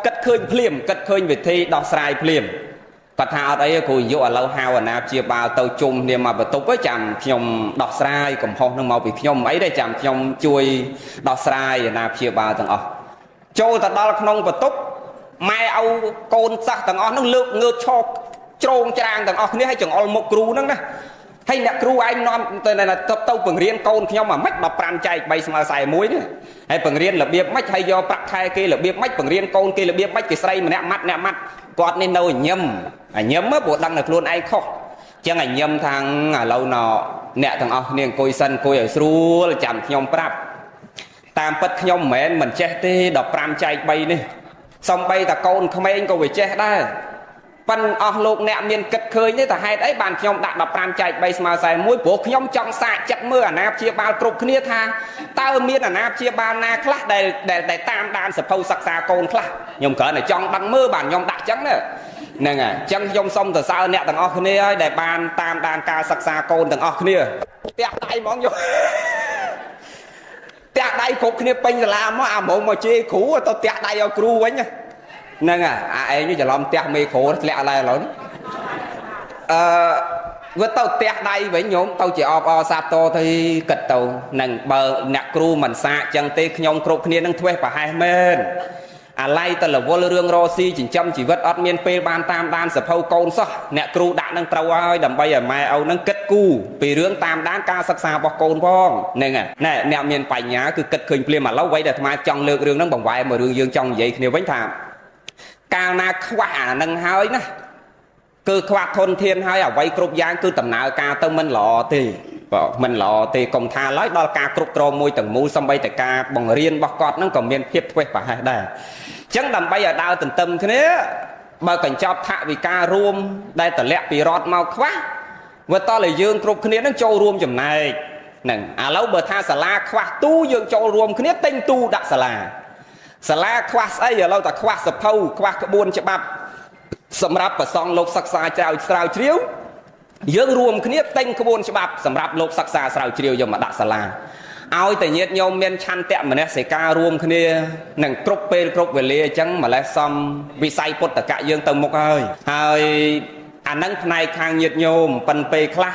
គិតឃើញភ្លាមគិតឃើញវិធីដោះស្រាយភ្លាមគាត់ថាអត់អីគ្រូយកឥឡូវហៅអាណាព្យាបាលទៅជុំគ្នាមកបន្ទប់ចាំខ្ញុំដោះស្រាយកំហុសនឹងមកពីខ្ញុំអីដែរចាំខ្ញុំជួយដោះស្រាយអាណាព្យាបាលទាំងអស់ចូលទៅដល់ក្នុងបន្ទប់ម៉ែឪកូនសិស្សទាំងអស់ហ្នឹងលើកងើបឈប់ជ្រោងច្រាងទាំងអស់គ្នាឲ្យចង្អុលមុខគ្រូហ្នឹងណាហើយអ្នកគ្រូឯងនាំទៅបង្រៀនកូនខ្ញុំអាម៉េច15ចែក3ស្មើ41នេះហើយបង្រៀនរបៀបម៉េចហើយយកប្រាក់ខែគេរបៀបម៉េចបង្រៀនកូនគេរបៀបម៉េចគេស្រីម្នាក់ម៉ាត់គាត់នេះនៅញឹមព្រោះដឹងតែខ្លួនឯងខុសចឹងញឹមថាងឥឡូវអ្នកទាំងអស់គ្នាអង្គុយសិនអង្គុយឲ្យស្រួលចាំខ្ញុំប្រាប់តាមពិតខ្ញុំមិនចេះទេ15ចែក3នេះសំបីតាកូនក្មេងក៏វាចេះដែរប៉ិនអស់លោកអ្នកមានគិតឃើញទេតែហេតុអីបានខ្ញុំដាក់15ចែក3ស្មើ41ព្រោះខ្ញុំចង់សាកចិត្តមើលអាណាព្យាបាលគ្រប់គ្នាថាតើមានអាណាព្យាបាលណាខ្លះដែលតាមដានសភៅសិក្សាកូនខ្លះខ្ញុំគ្រាន់តែចង់ដឹងមើលបានខ្ញុំដាក់ចឹងហ្នឹងហើយអញ្ចឹងខ្ញុំសូមសរសើរអ្នកទាំងអស់គ្នាហើយដែលបានតាមដានការសិក្សាកូនទាំងអស់គ្នាផ្ទះដៃហ្មងយកផ្ទះដៃគ្រប់គ្នាពេញសាលាមកអាហ្មងមកជេរគ្រូទៅផ្ទះដៃឲ្យគ្រូវិញហ្នឹងអាឯងច្រឡំផ្ទះមេគ្រូធ្លាក់ឡើយឥឡូវវាទៅផ្ទះដៃវិញញោមទៅជាអបអសាទរទៅគិតទៅនឹងបើអ្នកគ្រូមិនសាកចឹងទេខ្ញុំគ្រប់គ្នានឹងធ្វេសប្រហែសមែនអាឡ័យទៅរវល់រឿងរស៊ីចិញ្ចឹមជីវិតអត់មានពេលបានតាមដានសភៅកូនសោះអ្នកគ្រូដាក់នឹងត្រូវហើយដើម្បីឲ្យម៉ែឪនឹងគិតគូរពីរឿងតាមដានការសិក្សារបស់កូនផងហ្នឹងណែអ្នកមានបញ្ញាគឺគិតឃើញភ្លាមឥឡូវអ្វីដែលអាត្មាចង់លើករឿងហ្នឹងបង្វែរមករឿងយើងចង់និយាយគ្នាវិញថាកាលណាខ្វះអានឹងហើយណាគឺខ្វះធនធានហើយអ្វីគ្រប់យ៉ាងគឺដំណើរការទៅមិនល្អទេមិនល្អទេកុំថាឡើយដល់ការគ្រប់គ្រងមួយទាំងមូលសំបីតែការបង្រៀនរបស់គាត់ហ្នឹងក៏មានភាពធ្វេសប្រហែសដែរអញ្ចឹងដើម្បីឲ្យដើរទន្ទឹមគ្នាបើកញ្ចប់ថវិការួមដែលតម្លាក់ពីរដ្ឋមកខ្វះវាតតែយើងគ្រប់គ្នានឹងចូលរួមចំណែកហ្នឹងឥឡូវបើថាសាលាខ្វះទូយើងចូលរួមគ្នាទិញទូដាក់សាលាខ្វះស្អីឥឡូវតែខ្វះសភៅខ្វះក្បួនច្បាប់សម្រាប់ប្រសង់លោកសិក្សាស្រាវជ្រាវយើងរួមគ្នាទិញក្បួនច្បាប់សម្រាប់លោកសិក្សាស្រាវជ្រាវយកមកដាក់សាលាឲ្យតែញាតិញោមមានឆន្ទៈមនសិការរួមគ្នានឹងគ្រប់ពេលគ្រប់វេលាអញ្ចឹងម្លេះសំវិស័យពុទ្ធកៈយើងទៅមុខហើយអានឹងផ្នែកខាងញាតិញោមប៉ុន្តែពេលខ្លះ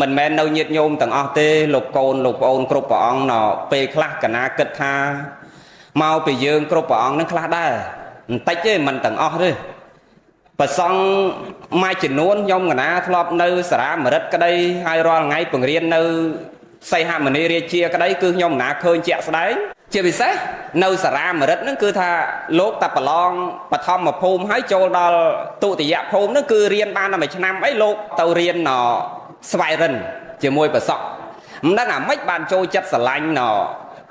មិនមែននៅញាតិញោមទាំងអស់ទេលោកកូនលោកប្អូនគ្រប់ព្រះអង្គពេលខ្លះកណាគិតថាមកពីយើងគ្រប់ព្រះអង្គនឹងខ្លះដែរបន្តិចទេមិនទាំងអស់ទេប្រសង់មួយចំនួនខ្ញុំកណាធ្លាប់នៅសារាមរិតក្តីហើយរាល់ថ្ងៃបង្រៀននៅសីហមុនីរាជាក្តីគឺខ្ញុំណាឃើញជាក់ស្ដែង ជាពិសេសនៅសារាមរិតហ្នឹងគឺថាលោកតាប្រឡងបឋមភូមិហើយចូលដល់ទុតិយភូមិហ្នឹងគឺរៀនបានតែមួយឆ្នាំអីលោកទៅរៀនស្វ័យរិនជាមួយប្រសក់មិនដឹងអាម៉េចបានចូលចិត្តស្រឡាញ់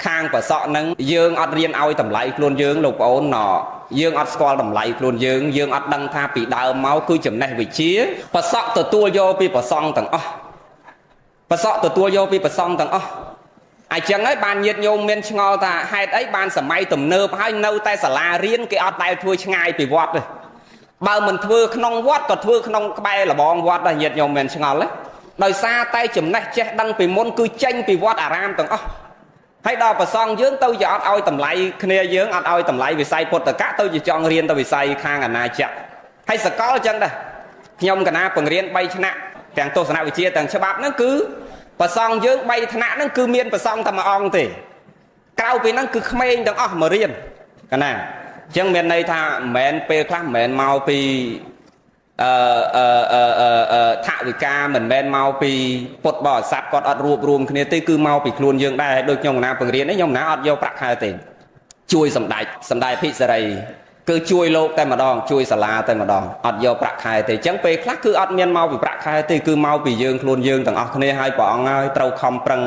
ខាងប្រសក់ហ្នឹងយើងអត់រៀនឲ្យតម្លៃខ្លួនយើងលោកប្អូនយើងអត់ស្គាល់តម្លៃខ្លួនយើងអត់ដឹងថាពីដើមមកគឺចំណេះវិជ្ជាប្រសក់ទទួលយកពីប្រសង់ទាំងអស់ប្រសក់ទទួលយកពីប្រសង់ទាំងអស់អញ្ចឹងហើយបានញាតិញោមមានឆ្ងល់ថាហេតុអីបានសម័យទំនើបហើយនៅតែសាលារៀនគេអត់ដែលធ្វើឆ្ងាយពីវត្តទេបើមិនធ្វើក្នុងវត្តក៏ធ្វើក្នុងក្បែរលបងវត្តដែរញាតិញោមមានឆ្ងល់ទេដោយសារតែចំណេះចេះដឹងពីមុនគឺចេញពីវត្តអារាមទាំងអស់ហើយដល់ប្រសងយើងទៅជាអត់ឲ្យតម្លៃគ្នាយើងអត់ឲ្យតម្លៃវិស័យពុទ្ធកៈទៅជាចង់រៀនទៅវិស័យខាងអាណាចក្រហើយសកលអញ្ចឹងដែរខ្ញុំកណាបង្រៀន3ថ្នាក់ទាំងទស្សនវិជ្ជាទាំងច្បាប់ហ្នឹងគឺប្រសងយើង3ថ្នាក់ហ្នឹងគឺមានប្រសងតែមួយអង្គទេក្រៅពីហ្នឹងគឺក្មេងទាំងអស់មករៀនកណាអញ្ចឹងមានន័យថាមិនមែនពេលខ្លះមិនមែនមកពីថវិកាមិនមែនមកពីពុទ្ធបរិស័ទគាត់អត់រួបរวมគ្នាទេគឺមកពីខ្លួនយើងដែរដូចខ្ញុំកណាបង្រៀននេះខ្ញុំណាអត់យកប្រាក់ខែទេជួយសម្ដេចភិសេរីគឺជួយលោកតែម្ដងជួយសាលាតែម្ដងអត់យកប្រាក់ខែទេអញ្ចឹងពេលខ្លះគឺអត់មានមកពីប្រាក់ខែទេគឺមកពីយើងខ្លួនយើងទាំងអស់គ្នាហើយព្រះអង្គហើយត្រូវខំប្រឹង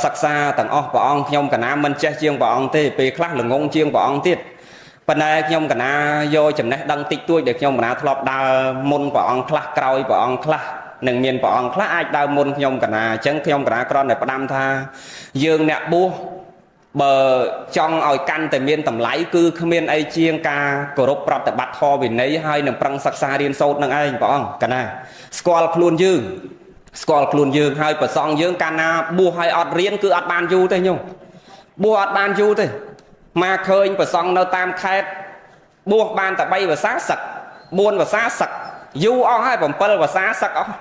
សិក្សាទាំងអស់ព្រះអង្គខ្ញុំកណាមិនចេះជាងព្រះអង្គទេពេលខ្លះល្ងងជាងព្រះអង្គទៀតប៉ុន្តែខ្ញុំកណាយកចំណេះដឹងតិចតួចដែលខ្ញុំកណាធ្លាប់ដើរមុនព្រះអង្គខ្លះក្រោយព្រះអង្គខ្លះនឹងមានព្រះអង្គខ្លះអាចដើរមុនខ្ញុំកណាអញ្ចឹងខ្ញុំកណាគ្រាន់តែផ្ដាំថាយើងអ្នកបួសបើចង់ឲ្យកាន់តែមានតម្លៃគឺគ្មានអីជាងការគោរពប្រតិបត្តិធម៌វិន័យហើយនឹងប្រឹងសិក្សារៀនសូត្រនឹងឯងព្រះអង្គកណាស្គាល់ខ្លួនយើងហើយប្រសងយើងកាលណាបួសឲ្យអត់រៀនគឺអត់បានយូរទេញោមបួសអត់បានយូរទេមកឃើញប្រសងនៅតាមខេត្តបួសបានតែ3ភាសាសឹក4ភាសាសឹកយូរអស់ហើយ7ភាសាសឹកអស់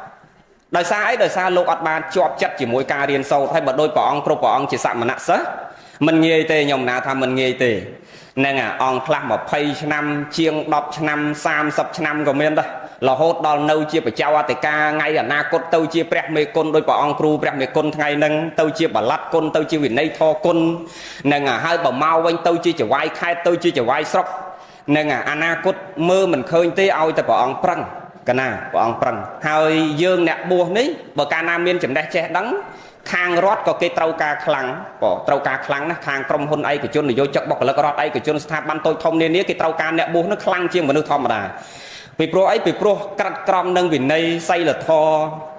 ដោយសារអីដោយសារលោកអត់បានជាប់ចិត្តជាមួយការរៀនសូត្រហើយបើដោយព្រះអង្គគ្រប់ព្រះអង្គជាសមណសិស្សមិនងាយទេខ្ញុំណាថាមិនងាយទេហ្នឹងអង្គខ្លះ20ឆ្នាំជាង10ឆ្នាំ30ឆ្នាំក៏មានដែររហូតដល់នៅជាបច្ចៅអតិកាថ្ងៃអនាគតទៅជាព្រះមេគុណដោយព្រះអង្គគ្រូព្រះមេគុណថ្ងៃហ្នឹងទៅជាបល័តគុណទៅជាវិន័យធរគុណហ្នឹងហើយបើមកវិញទៅជាចវាយខេត្តទៅជាចវាយស្រុកហ្នឹងអនាគតមើលមិនឃើញទេឲ្យតែព្រះអង្គប្រឹងកណាព្រះអង្គប្រឹងហើយយើងអ្នកបួសនេះបើកាលណាមានចំណេះចេះដឹងខាងរដ្ឋក៏គេត្រូវការខ្លាំងត្រូវការខ្លាំងណាស់ខាងក្រុមហ៊ុនឯកជននយោជកបុគ្គលិករដ្ឋឯកជនស្ថាប័នតូចធំនានាគេត្រូវការអ្នកបួសនោះខ្លាំងជាងមនុស្សធម្មតាពីព្រោះអីពីព្រោះក្រិតក្រមនឹងវិន័យសីលធម៌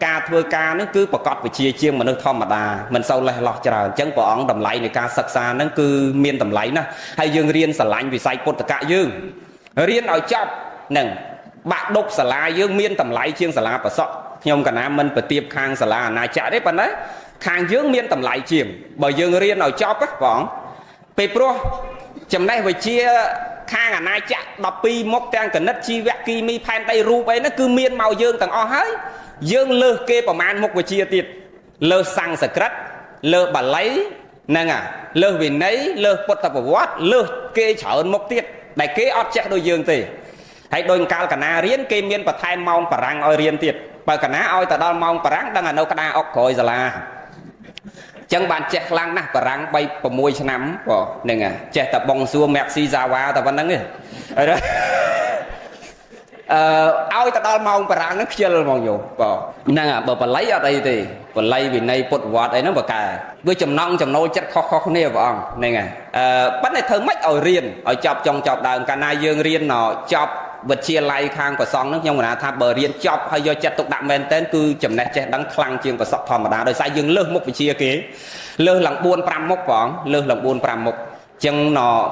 ការធ្វើការនេះគឺប្រកបវិជ្ជាជាងមនុស្សធម្មតាមិនសូវលេះលោះច្រើនអញ្ចឹងព្រះអង្គតម្លៃនៃការសិក្សាហ្នឹងគឺមានតម្លៃណាស់ហើយយើងរៀនស្រឡាញ់វិស័យពុទ្ធកៈយើងរៀនឲ្យចប់ហ្នឹងបាក់ដប់សាលាយើងមានតម្លៃជាងសាលាប្រសក់ខ្ញុំកណាមិនប្រទៀបខាងសាលាអាណាចក្រទេប៉ុន្តែខាងយើងមានតម្លៃជាងបើយើងរៀនឲ្យចប់បងពេលព្រោះចំណេះវិជ្ជាខាងអាណាចក្រ12មុខទាំងគណិតជីវៈគីមីផែនដីរូបអីហ្នឹងគឺមានមកយើងទាំងអស់ហើយយើងលើសគេប្រមាណមុខវិជ្ជាទៀតលើសសំស្ក្រឹតលើសបាលីហ្នឹងលើសវិន័យលើសពុទ្ធប្រវត្តិលើសគេច្រើនមុខទៀតដែលគេអត់ចេះដូចយើងទេហើយដូចកាលកណារៀនគេមានបន្ថែមម៉ោងបារាំងឲ្យរៀនទៀតបើកណាឲ្យទៅដល់ម៉ោងបារាំងដឹងនៅក្តារអុកក្រោយសាលាចឹងបានចេះខ្លាំងណាស់បារាំង3 6ឆ្នាំហ្នឹងចេះតែបងសួរម៉ាក់ស៊ីសាវ៉ាតែប៉ុណ្្នឹងទេឲ្យទៅដល់ម៉ោងបារាំងហ្នឹងខ្ជិលហ្មងយោហ្នឹងបើបល័យអត់អីទេបល័យវិន័យពុទ្ធវត្តអីហ្នឹងបើកែវាចំណង់ចំណូលចិត្តខុសគ្នាព្រះអង្គហ្នឹងប៉ុន្តែធ្វើម៉េចឲ្យរៀនឲ្យចប់ចុងចប់ដើមកាលណាយើងរៀនចប់វិទ្យាល័យខាងប្រសង់ហ្នឹងខ្ញុំគណនាថាបើរៀនចប់ហើយយកចិត្តទុកដាក់មែនទែនគឺចំណេះចេះដឹងខ្លាំងជាងប្រសក់ធម្មតាដោយសារយើងលើសមុខវិជ្ជាគេលើសឡើង4 5មុខព្រះអង្គលើសឡើង4 5មុខចឹង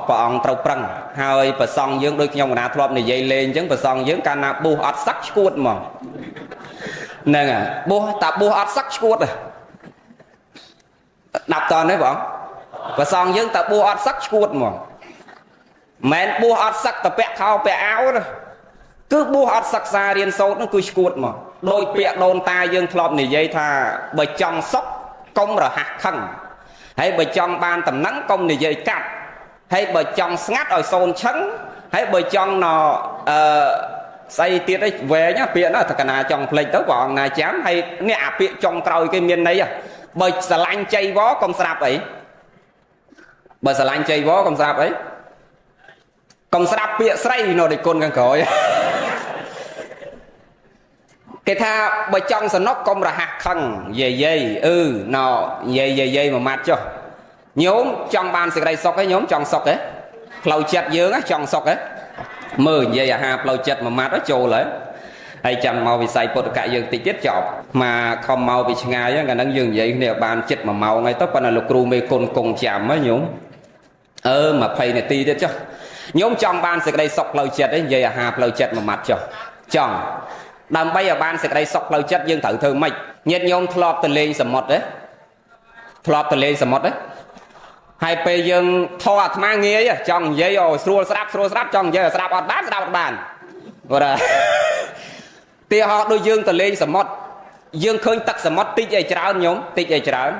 ព្រះអង្គត្រូវប្រឹងហើយប្រសង់យើងដូចខ្ញុំគណនាធ្លាប់និយាយលេងចឹងប្រសង់យើងកាលណាបួសអត់សឹកឈួតហ្មងហ្នឹងបួសតាបួសអត់សឹកឈួតដាប់តនេះបងប្រសង់យើងតាបួសអត់សឹកឈួតហ្មងមិនបួសអត់សឹកតពាក់ខោពាក់អាវគឺបួសអត់សិក្សារៀនសូត្រនោះគឺឈួតមកដោយពាក្យដូនតាយើងធ្លាប់និយាយថាបើចង់សុខកុំរហ័សខឹងហើយបើចង់បានតំណែងកុំនិយាយកាត់ហើយបើចង់ស្ងាត់ឲ្យសូនឈឹងហើយបើចង់ស្អីទៀតឯងវែងពាក្យណាតកណាចង់ផ្លេចទៅព្រះអង្គណាចាំហើយនេះអាពាក្យចុងក្រោយគេមានន័យបើស្រឡាញ់ចៃវកុំស្រាប់អី បើស្រឡាញ់ជ័យវរកុំស្ដាប់អីកុំស្ដាប់ពាក្យស្រីនៅដូចគុណខាងក្រោយគេថាបើចង់សនុកកុំរហ័សខឹងយាយណោយាយមួយម៉ាត់ចុះញោមចង់បានសេចក្តីសុខឯងញោមចង់សុខឯងផ្លូវចិត្តយើងចង់សុខឯងមើលនិយាយអាហារផ្លូវចិត្តមួយម៉ាត់ចូលហើយចាំមកវិស័យពុទ្ធកៈយើងតិចទៀតចប់មកខំមកពីឆ្ងាយហ្នឹងកាលហ្នឹងយើងនិយាយគ្នាបានចិត្ត1ម៉ោងហើយទៅប៉ុន្តែលោកគ្រូមេគុណគង់ចាំហ៎ញោម20នាទីទៀតចុះញោមចង់បានសេចក្តីសុខផ្លូវចិត្តឯងនិយាយអាហារផ្លូវចិត្តមួយម៉ាត់ចុះចង់ដើម្បីឲ្យបានសេចក្តីសុខផ្លូវចិត្តយើងត្រូវធ្វើម៉េចញាតិញោមធ្លាប់ទៅលេងសមុទ្រទេធ្លាប់ទៅលេងសមុទ្រទេហើយពេលយើងធေါ်អាត្មាងាយចង់និយាយឲ្យស្រួលស្ដាប់ចង់និយាយឲ្យស្ដាប់អត់បានគាត់ថាទីហោដូចយើងទៅលេងសមុទ្រយើងឃើញទឹកសមុទ្រតិចឯច្រើនញោមតិចឯច្រើន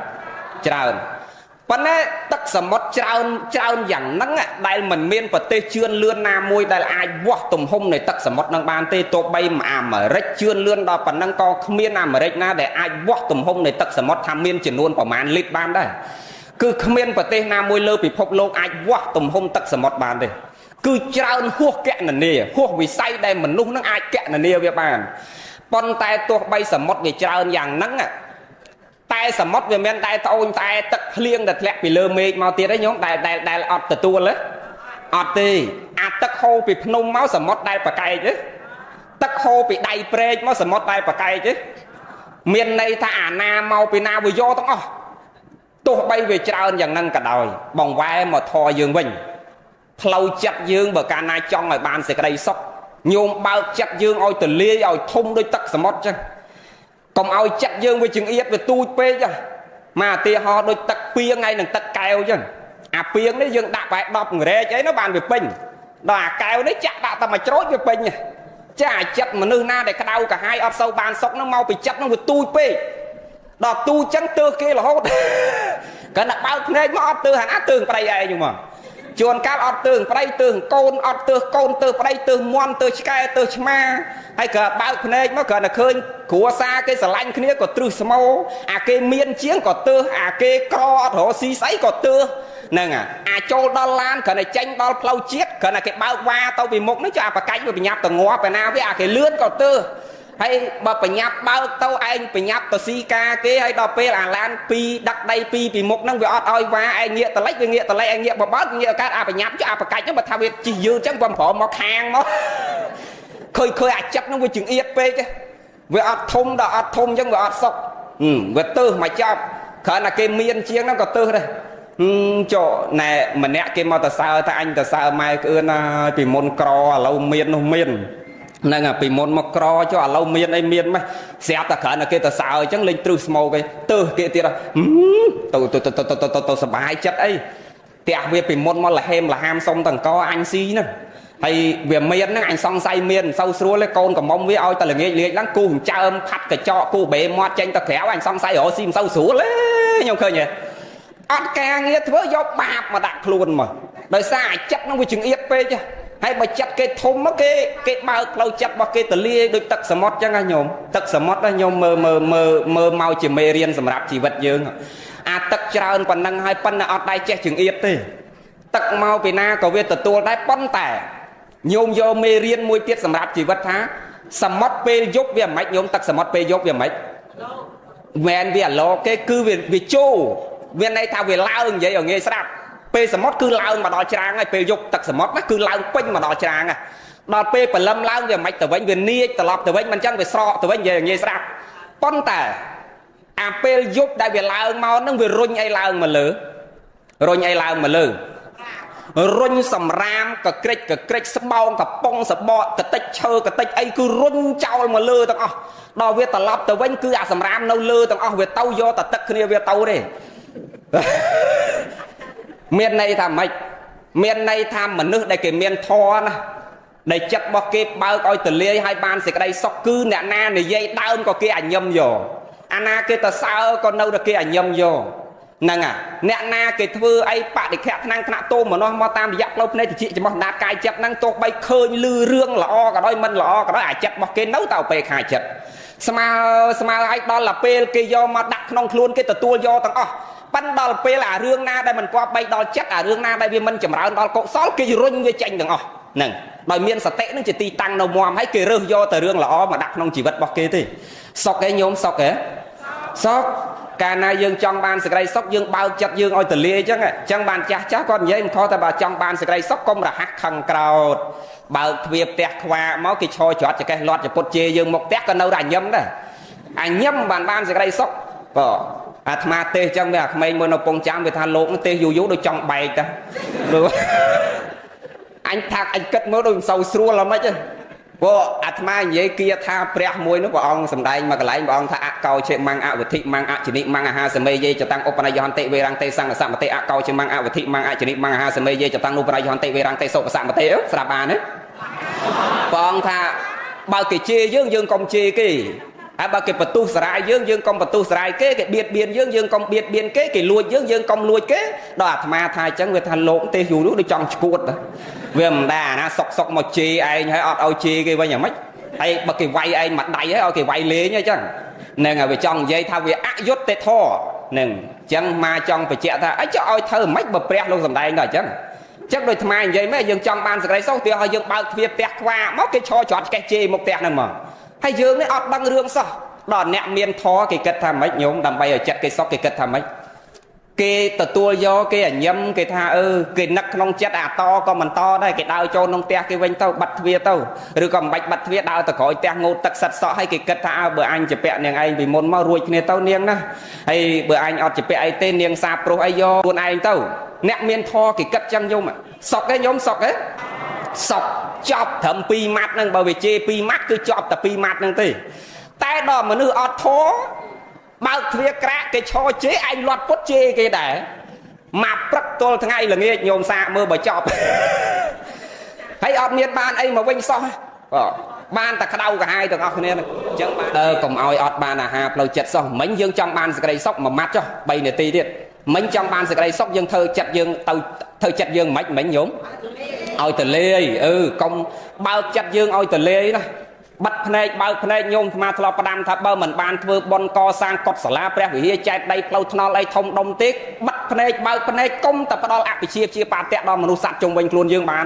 ប៉ុន្តែទឹកសមុទ្រច្រើនយ៉ាងហ្នឹងដែលមិនមានប្រទេសជឿនលឿនណាមួយដែលអាចវាស់ទំហំនៃទឹកសមុទ្រនឹងបានទេទោះបីអាមេរិកជឿនលឿនដល់ប៉ុណ្ណឹងក៏គ្មានអាមេរិកណាដែលអាចវាស់ទំហំនៃទឹកសមុទ្រថាមានចំនួនប្រមាណលីត្របានដែរគឺគ្មានប្រទេសណាមួយលើពិភពលោកអាចវាស់ទំហំទឹកសមុទ្របានទេគឺច្រើនហួសកណនាហួសវិស័យដែលមនុស្សនឹងអាចកណនាវាបានប៉ុន្តែទោះបីសមុទ្រវាច្រើនយ៉ាងហ្នឹងតែសមុទ្រវាមានតែត្អូញតែទឹកភ្លៀងដែលធ្លាក់ពីលើមេឃមកទៀតឯងញោមដែលអត់ទទួលទេអត់ទេអាទឹកហូរពីភ្នំមកសមុទ្រដែលប្រកែកទេទឹកហូរពីដៃព្រែកមកសមុទ្រដែលប្រកែកទេមានន័យថាអាណាមកពីណាវាយកទាំងអស់ទោះបីវាច្រើនយ៉ាងហ្នឹងក៏ដោយបងវ៉ែមកធរយើងវិញផ្លូវចិត្តយើងបើកាលណាចង់ឲ្យបានសេចក្តីសុខញោមបើកចិត្តយើងឲ្យទលាយឲ្យធំដូចទឹកសមុទ្រចឹងកុំឲ្យចិត្តយើងវាចង្អៀតវាទូចពេកមកឧទាហរណ៍ដូចទឹកពីងហើយនឹងទឹកកែវចឹងអាពីងនេះយើងដាក់បែ10ងរែកអីនោះបានវាពេញដល់អាកែវនេះចាក់ដាក់តែមួយច្រូចវាពេញចាអាចិត្តមនុស្សណាដែលក្តៅកាហាយអត់សូវបានសុខហ្នឹងមកពីចិត្តហ្នឹងវាទូចពេកដល់ទូចចឹងទើសគេរហូតគាត់តែបើកភ្នែកមកអត់ទើសអាណាទើសប្រៃឯងមកជួនកាលអត់ទើសប្រៃទើសកូនអត់ទើសកូនទើសប្រៃទើសមន់ទើសឆ្កែទើសឆ្មាហើយក៏បើកភ្នែកមកគ្រាន់តែឃើញគ្រួសារគេស្រឡាញ់គ្នាក៏ទ្រឹស្មោអាគេមានជាងក៏ទើសអាគេក្រអត់រកស៊ីស្អីក៏ទើសហ្នឹងអាចូលដល់ឡានគ្រាន់តែចេញដល់ផ្លូវជាតិគ្រាន់តែគេបើកវ៉ាទៅពីមុខនេះចុះអាប្រកាច់វាបញ្ញាប់ទៅងាប់ឯណាវាអាគេលឿនក៏ទើសហើយបើបញ្ញាប់បើកទៅឯងបញ្ញាប់ទៅស៊ីការគេហើយដល់ពេលអាឡាន2ដឹកដៃ2ពីមុខហ្នឹងវាអត់ឲ្យវ៉ាឯងងាកតលិចវាងាកតលិចឯងងាកបបើកងាកកើតអាបញ្ញាប់ចុះអាប្រកាច់ហ្នឹងបើថាវាជិះយឺតចឹងបំប្រមមកខាងមកឃើញអាចិត្តហ្នឹងវាចង្អៀតពេកវាអត់ធំដល់អត់ធំចឹងវាអត់សុខវាទើសមកចប់គ្រាន់តែគេមានជាងហ្នឹងក៏ទើសដែរចុះណែម្នាក់គេមកទៅសើថាអញទៅសើម៉ែក្អឿនហើយពីមុនក្រឥឡូវមាននោះមានហ្នឹងពីមុនមកក្រចុះឥឡូវមានអីមានម៉េះស្រាប់តែគ្រាន់តែគេទៅសើអញ្ចឹងលេងទ្រឹស្មោកឯងទើសគេទៀតទៅសុបាយចិត្តអីផ្ទះវាពីមុនមកលហេមលហាមសុំតង្កអញស៊ីហ្នឹងហើយវាមានហ្នឹងអញសង្ស័យមានមិនសូវស្រួលទេកូនកំមុំវាឲ្យតែល្ងាចលាចឡើងគូចើមផាត់កញ្ចក់គូបេមាត់ចេញទៅក្រៅអញសង្ស័យរកស៊ីមិនសូវស្រួលទេខ្ញុំឃើញទេអត់ការងារធ្វើយកបាបមកដាក់ខ្លួនមកដោយសារអាចិត្តហ្នឹងវាចង្អៀតពេកហើយបើចិត្តគេធំមកគេបើកផ្លូវចិត្តរបស់គេទលាយដូចទឹកសមុទ្រចឹងណាញោមទឹកសមុទ្រណាញោមមើលមកជាមេរៀនសម្រាប់ជីវិតយើងអាទឹកច្រើនប៉ុណ្ណឹងហើយប៉ុន្តែអត់ដែរចេះចង្អៀតទេទឹកមកពីណាក៏វាទទួលដែរប៉ុន្តែញោមយកមេរៀនមួយទៀតសម្រាប់ជីវិតថាសមុទ្រពេលយប់វាមិនញោមទឹកសមុទ្រពេលយប់វាមិនមែនវាអាឡូគេគឺវាជោវាន័យថាវាឡើងនិយាយឲ្យងាយស្ដាប់ពេលសមុទ្រគឺឡើងមកដល់ច្រាងហើយពេលយប់ទឹកសមុទ្រណាគឺឡើងពេញមកដល់ច្រាងដល់ពេលព្រលឹមឡើងវាមិនទៅវិញវានាចត្រឡប់ទៅវិញមិនចឹងវាស្រកទៅវិញនិយាយងាយស្ដាប់ប៉ុន្តែអាពេលយប់ដែលវាឡើងមកហ្នឹងវារុញអីឡើងមកលើរុញអីឡើងមកលើរុញសម្រាមកក្រិចស្បោងកំប៉ុងសបកកតិចឈើកតិចអីគឺរុញចោលមកលើទាំងអស់ដល់វាត្រឡប់ទៅវិញគឺអាសម្រាមនៅលើទាំងអស់វាទៅយកតែទឹកគ្នាវាទៅទេមានន័យថាម៉េចមានន័យថាមនុស្សដែលគេមានធម៌ណាដែលចិត្តរបស់គេបើកឲ្យទលាយឲ្យបានសេចក្តីសុខគឺអ្នកណានិយាយដើមក៏គេអញឹមយកអាណាគេទៅសើក៏នៅតែគេអញឹមយកហ្នឹងអ្នកណាគេធ្វើអីបដិខៈថ្នាំងថ្នាក់តូមមកនោះមកតាមរយៈផ្លូវភ្នែកតិចចំោះដាតកាយចិត្តហ្នឹងទោះបីឃើញលឺរឿងល្អក៏ដោយមិនល្អក៏ដោយអាចិត្តរបស់គេនៅតែពេលខាចិត្តស្មើឲ្យដល់ទៅពេលគេយកមកដាក់ក្នុងខ្លួនគេទទួលយកទាំងអស់ ប៉ុន្តែដល់ពេលអារឿងណាដែលមិនគប្បីដល់ចិត្តអារឿងណាដែលវាមិនចម្រើនដល់កុសលគេរុញវាចេញទាំងអស់ហ្នឹងដោយមានសតិនឹងជាទីតាំងនៅមាំហើយគេរើសយកតែរឿងល្អមកដាក់ក្នុងជីវិតរបស់គេទេសុខឯងញោមសុខឯងសុខកាលណាយើងចង់បានសេចក្តីសុខយើងបើកចិត្តយើងឲ្យទលាយអញ្ចឹងបានចាស់គាត់និយាយមិនខុសតែបើចង់បានសេចក្តីសុខកុំរហ័សខឹងក្រោធបើកទ្វារផ្ទះខ្វាមកគេឈរច្រត់ចកេះលាត់ចពុតជេយើងមកផ្ទះក៏នៅតែញឹមដែរអញញឹមបានសេចក្តីសុខបាទអាត្មាទេសអញ្ចឹងវាអាក្មេងមួយនៅពងចាំវាថាលោកទេសយូរដូចចង់បែកតាអញថាអញគិតមើលដូចមិនសូវស្រួលហ្មងព្រោះអាត្មានិយាយគៀថាព្រះមួយនោះព្រះអង្គសម្ដែងមកកន្លែងព្រះអង្គថាអកោចេម៉ាំងអវិធិម៉ាំងអជនិម៉ាំងអាហាសមេយេចតាំងឧបនយហន្តិវេរង្ទេសង្ឃសមតិអកោចេម៉ាំងអវិធិម៉ាំងអជនិម៉ាំងអាហាសមេយេចតាំងឧបនយហន្តិវេរង្ទេសសុបសមតិស្រាប់បានទេព្រះអង្គថាបើគេជេរយើងកុំជេរគេហើយបើគេបន្ទុះស្រាយយើងកុំបន្ទុះស្រាយគេបៀតបៀនយើងកុំបៀតបៀនគេលួចយើងកុំលួចគេដល់អាត្មាថាអញ្ចឹងវាថាលោកទេសយូរដូចចង់ឈួតវាមិនដែរណាសុកមកជេរឯងហើយអត់ឲ្យជេរគេវិញយ៉ាងម៉េចហើយបើគេវាយឯងមួយដៃហើយឲ្យគេវាយលេងអញ្ចឹងហ្នឹងហើយវាចង់និយាយថាវាអយុត្តិធម៌ហ្នឹងអញ្ចឹងមកចង់បញ្ជាក់ថាអីចុះឲ្យធ្វើមិនបើព្រះលោកសំដែងដល់អញ្ចឹងដូចអាត្មានិយាយមែនយើងចង់បានសេចក្តីសុខទីឲ្យយើងបើកទ្វារផ្ទះខ្វាមកគេឈរច្រត់ឆ្កេះជេរមកផ្ទះហ្នឹងមកហើយយើងនេះអត់ដឹងរឿងសោះដល់អ្នកមានធម៌គេគិតថាម៉េចញោមដើម្បីឲ្យចិត្តគេសុខគេគិតថាម៉េចគេទទួលយកគេអញឹមគេថាគេនឹកក្នុងចិត្តអាតក៏មិនតដែរគេដើរចូលក្នុងផ្ទះគេវិញទៅបាត់ទ្វារទៅឬក៏មិនបាច់បាត់ទ្វារដើរទៅក្រោយផ្ទះងូតទឹកសិតសក់ហើយគេគិតថាបើអញជពាក់នាងឯងពីមុនមករួចគ្នាទៅនាងណាហើយបើអញអត់ជពាក់អីទេនាងសាប្រុសអីយកខ្លួនឯងទៅអ្នកមានធម៌គេគិតចឹងញោមសុខទេញោមសុខទេសុខចប់ត្រឹម2ម៉ាត់ហ្នឹងបើវាជេរ2ម៉ាត់គឺចប់តែ2ម៉ាត់ហ្នឹងទេតែដល់មនុស្សអត់ធម៌បើកទ្វារក្រាក់គេឈរជេរឯងលាត់ពុតជេរគេដែរមកព្រឹកទល់ថ្ងៃល្ងាចញោមសាកមើលបើចប់ហើយអត់មានបានអីមកវិញសោះបានតែក្តៅក្រហាយទាំងអស់គ្នាអញ្ចឹងបានកុំឲ្យអត់បានអាហារផ្លូវចិត្តសោះមិញយើងចង់បានសេចក្តីសុខមួយម៉ាត់ចុះ3នាទីទៀតមិញចង់បានសេចក្តីសុខយើងធ្វើចិត្តយើងទៅធ្វើចិត្តយើងមិនមិញញោមឲ្យទលាយកុំបើកចិត្តយើងឲ្យទលាយណាបាត់ភ្នែកបើកភ្នែកញោមអាត្មាធ្លាប់ផ្ដាំថាបើមិនបានធ្វើបុណ្យកសាងកុដិសាលាព្រះវិហារចែកដីផ្លូវថ្នល់អីធំដុំទេបាត់ភ្នែកបើកភ្នែកកុំតែផ្ដល់អភិជាជាបាតៈដល់មនុស្សសត្វជុំវិញខ្លួនយើងបាន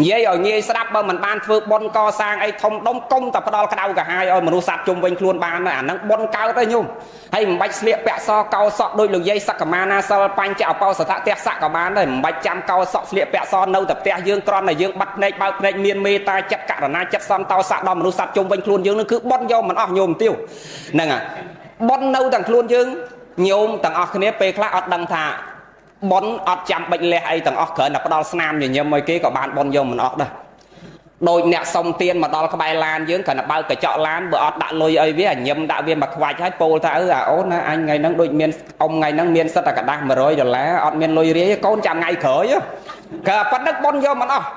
និយាយឲ្យងាយស្ដាប់បើមិនបានធ្វើបុណ្យកសាងអីធំដុំកុំតែផ្ដល់ក្តៅក្រហាយឲ្យមនុស្សសត្វជុំវិញខ្លួនបានអាហ្នឹងបុណ្យកើតទេញោមហើយមិនបាច់ស្លៀកពាក់សកោសក់ដោយលោកយាយសក្មាណាសិលបញ្ចអបោសថៈទះសកក៏បានដែរមិនបាច់ចាំកោសក់ស្លៀកពាក់សនៅតែផ្ទះយើងគ្រាន់តែយើងបាត់ភ្នែកបើកភ្នែកមានមេត្តាចិត្តករុណាចិត្តសន្តោសៈដល់មនុស្សសត្វជុំវិញខ្លួនយើងនឹងគឺបុណ្យយកមិនអស់ញោមទៀវហ្នឹងហើយបុណ្យនៅទាំងខ្លួនយើងញោមទាំងអស់គ្នាពេលខ្លះអត់ដឹងថាបុណ្យអត់ចាំបិចលះអីទាំងអស់គ្រាន់តែផ្ដល់ស្នាមញញឹមឲ្យគេក៏បានបុណ្យយកមិនអស់ដែរដោយអ្នកសុំទានមកដល់ក្បែរឡានយើងគ្រាន់តែបើកកញ្ចក់ឡានបើអត់ដាក់លុយអីវាញឹមដាក់វាមកខ្វាច់ហើយពោលថាអាអូនណាអញថ្ងៃហ្នឹងដូចមានអ៊ំថ្ងៃហ្នឹងមានសិតតែกระដាស់$100អត់មានលុយរាយកូនចាំថ្ងៃក្រោយក៏ប៉ុណ្ណឹងបុណ្យយកមិនអស់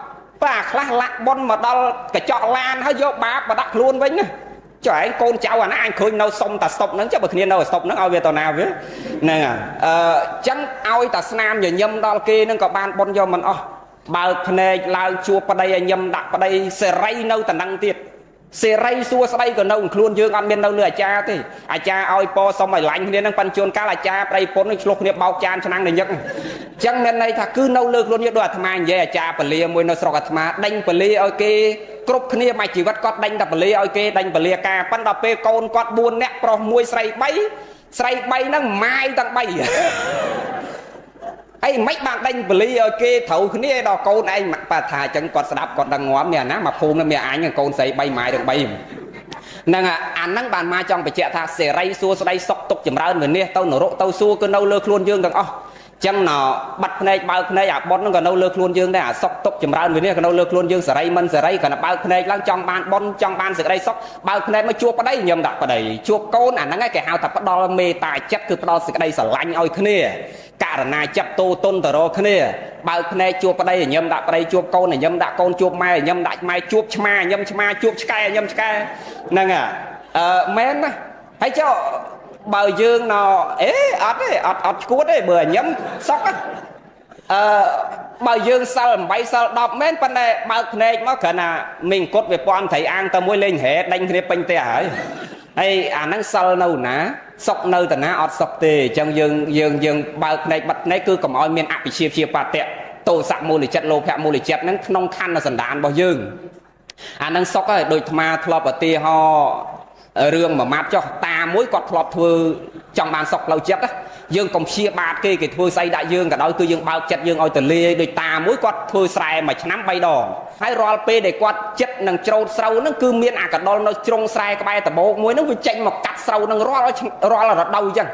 ប៉ាខ្លះលាក់បុណ្យមកដល់កញ្ចក់ឡានហើយយកបាបមកដាក់ខ្លួនវិញណាចុះឯងកូនចៅអាណាអញឃើញនៅសុំតែស្តុបហ្នឹងចុះបើគ្នានៅស្តុបហ្នឹងឲ្យវាទៅណាវាហ្នឹងចឹងឲ្យតែស្នាមញញឹមដល់គេហ្នឹងក៏បានបុណ្យយកមិនអស់បើកភ្នែកឡើងជួបប្តីឲ្យញឹមដាក់ប្តីសេរីនៅតំណឹងទៀតសេរីសួស្ដីក៏នៅខ្លួនយើងអត់មាននៅលើអាចារ្យទេអាចារ្យឲ្យពរសុំឲ្យឡាញ់គ្នាហ្នឹងបញ្ជូនកាលអាចារ្យប្តីពុននឹងឆ្លោះគ្នាបោកចានឆ្នាំងនៅញឹកអញ្ចឹងមានន័យថាគឺនៅលើខ្លួនយើងដូចអាត្មានិយាយអាចារ្យពលាមួយនៅស្រុកអាត្មាដេញពលាឲ្យគេគ្រប់គ្នាមួយជីវិតគាត់ដេញតែពលាឲ្យគេដេញពលាការប៉ុន្តែដល់ពេលកូនគាត់4នាក់ប្រុស1ស្រី3ស្រី3ហ្នឹងម៉ាយទាំង3អីមិនបានដេញបលីឲ្យគេត្រូវគ្នាដល់កូនឯងប៉ាថាអញ្ចឹងគាត់ស្ដាប់គាត់ដឹងងាប់នេះអាណាមកភូមិនេះមានអញកូនស្រី3ម៉ាយទាំង3ហ្នឹងអាហ្នឹងបានមកចង់បញ្ជាក់ថាសេរីសួស្ដីសុខទុក្ខចម្រើនវិនិច្ឆ័យទៅនរកទៅសួរគឺនៅលើខ្លួនយើងទាំងអស់ចឹងណបាត់ភ្នែកបើកភ្នែកអាបុណ្យហ្នឹងក៏នៅលើខ្លួនយើងដែរអាសុខទុក្ខចម្រើនវិនិច្ឆ័យក៏នៅលើខ្លួនយើងសេរីមិនសេរីក៏នៅបើកភ្នែកឡើងចង់បានបុណ្យចង់បានសេចក្តីសុខបើកភ្នែកមកជួបប្តីញឹមដាក់ប្តីជួបកូនអាហ្នឹងឯងគេហៅថាផ្ដល់មេត្តាចិត្តគឺផ្ដល់សេចក្តីស្រឡាញ់ឲ្យគ្នាករណាចិត្តតូតុនទៅរកគ្នាបើកភ្នែកជួបប្តីញឹមដាក់ប្តីជួបកូនញឹមដាក់កូនជួបម៉ែញឹមដាក់ម៉ែជួបឆ្មាញឹមឆ្មាជួបឆ្កែញឹមឆ្កែហ្នឹងមែនណាហើយចុះបើយើងណអត់ទេអត់ឈួតទេបើញឹមសុកបើយើងសិល8សិល10មែនប៉ុន្តែបើកភ្នែកមកគ្រាន់ណាមីងគុតវាពាន់ត្រីអាងទៅមួយលេងហែដេញគ្នាពេញផ្ទះហើយ ấy à năng sal nâu ná sọc nâu tận ná ọt sọc tê chẳng dương bao này bật này cứ cầm oi miền áp bị chia ba tẹt tổ sạc mô lì chất lô phẹ mô lì chất nâng nông khăn là dần đàn bao dương à năng sọc ấy đôi mà thọp ở tê ho rương mà mát cho ta mối quạt thọp thưa trong bàn sọc lâu chất á dương còn chia ba kê cái thưa say đại dương cả đôi cứ dương bao chất dương oi từ lia đôi ta mối quạt thưa xài mà nắm bay đòn hay roll p để quạt chất nâng trâu sâu nó cứ miên à cả đôi nó trông xài cái bay tờ bộ muối nó bị chanh một cắt sâu nâng roll là rất đau chăng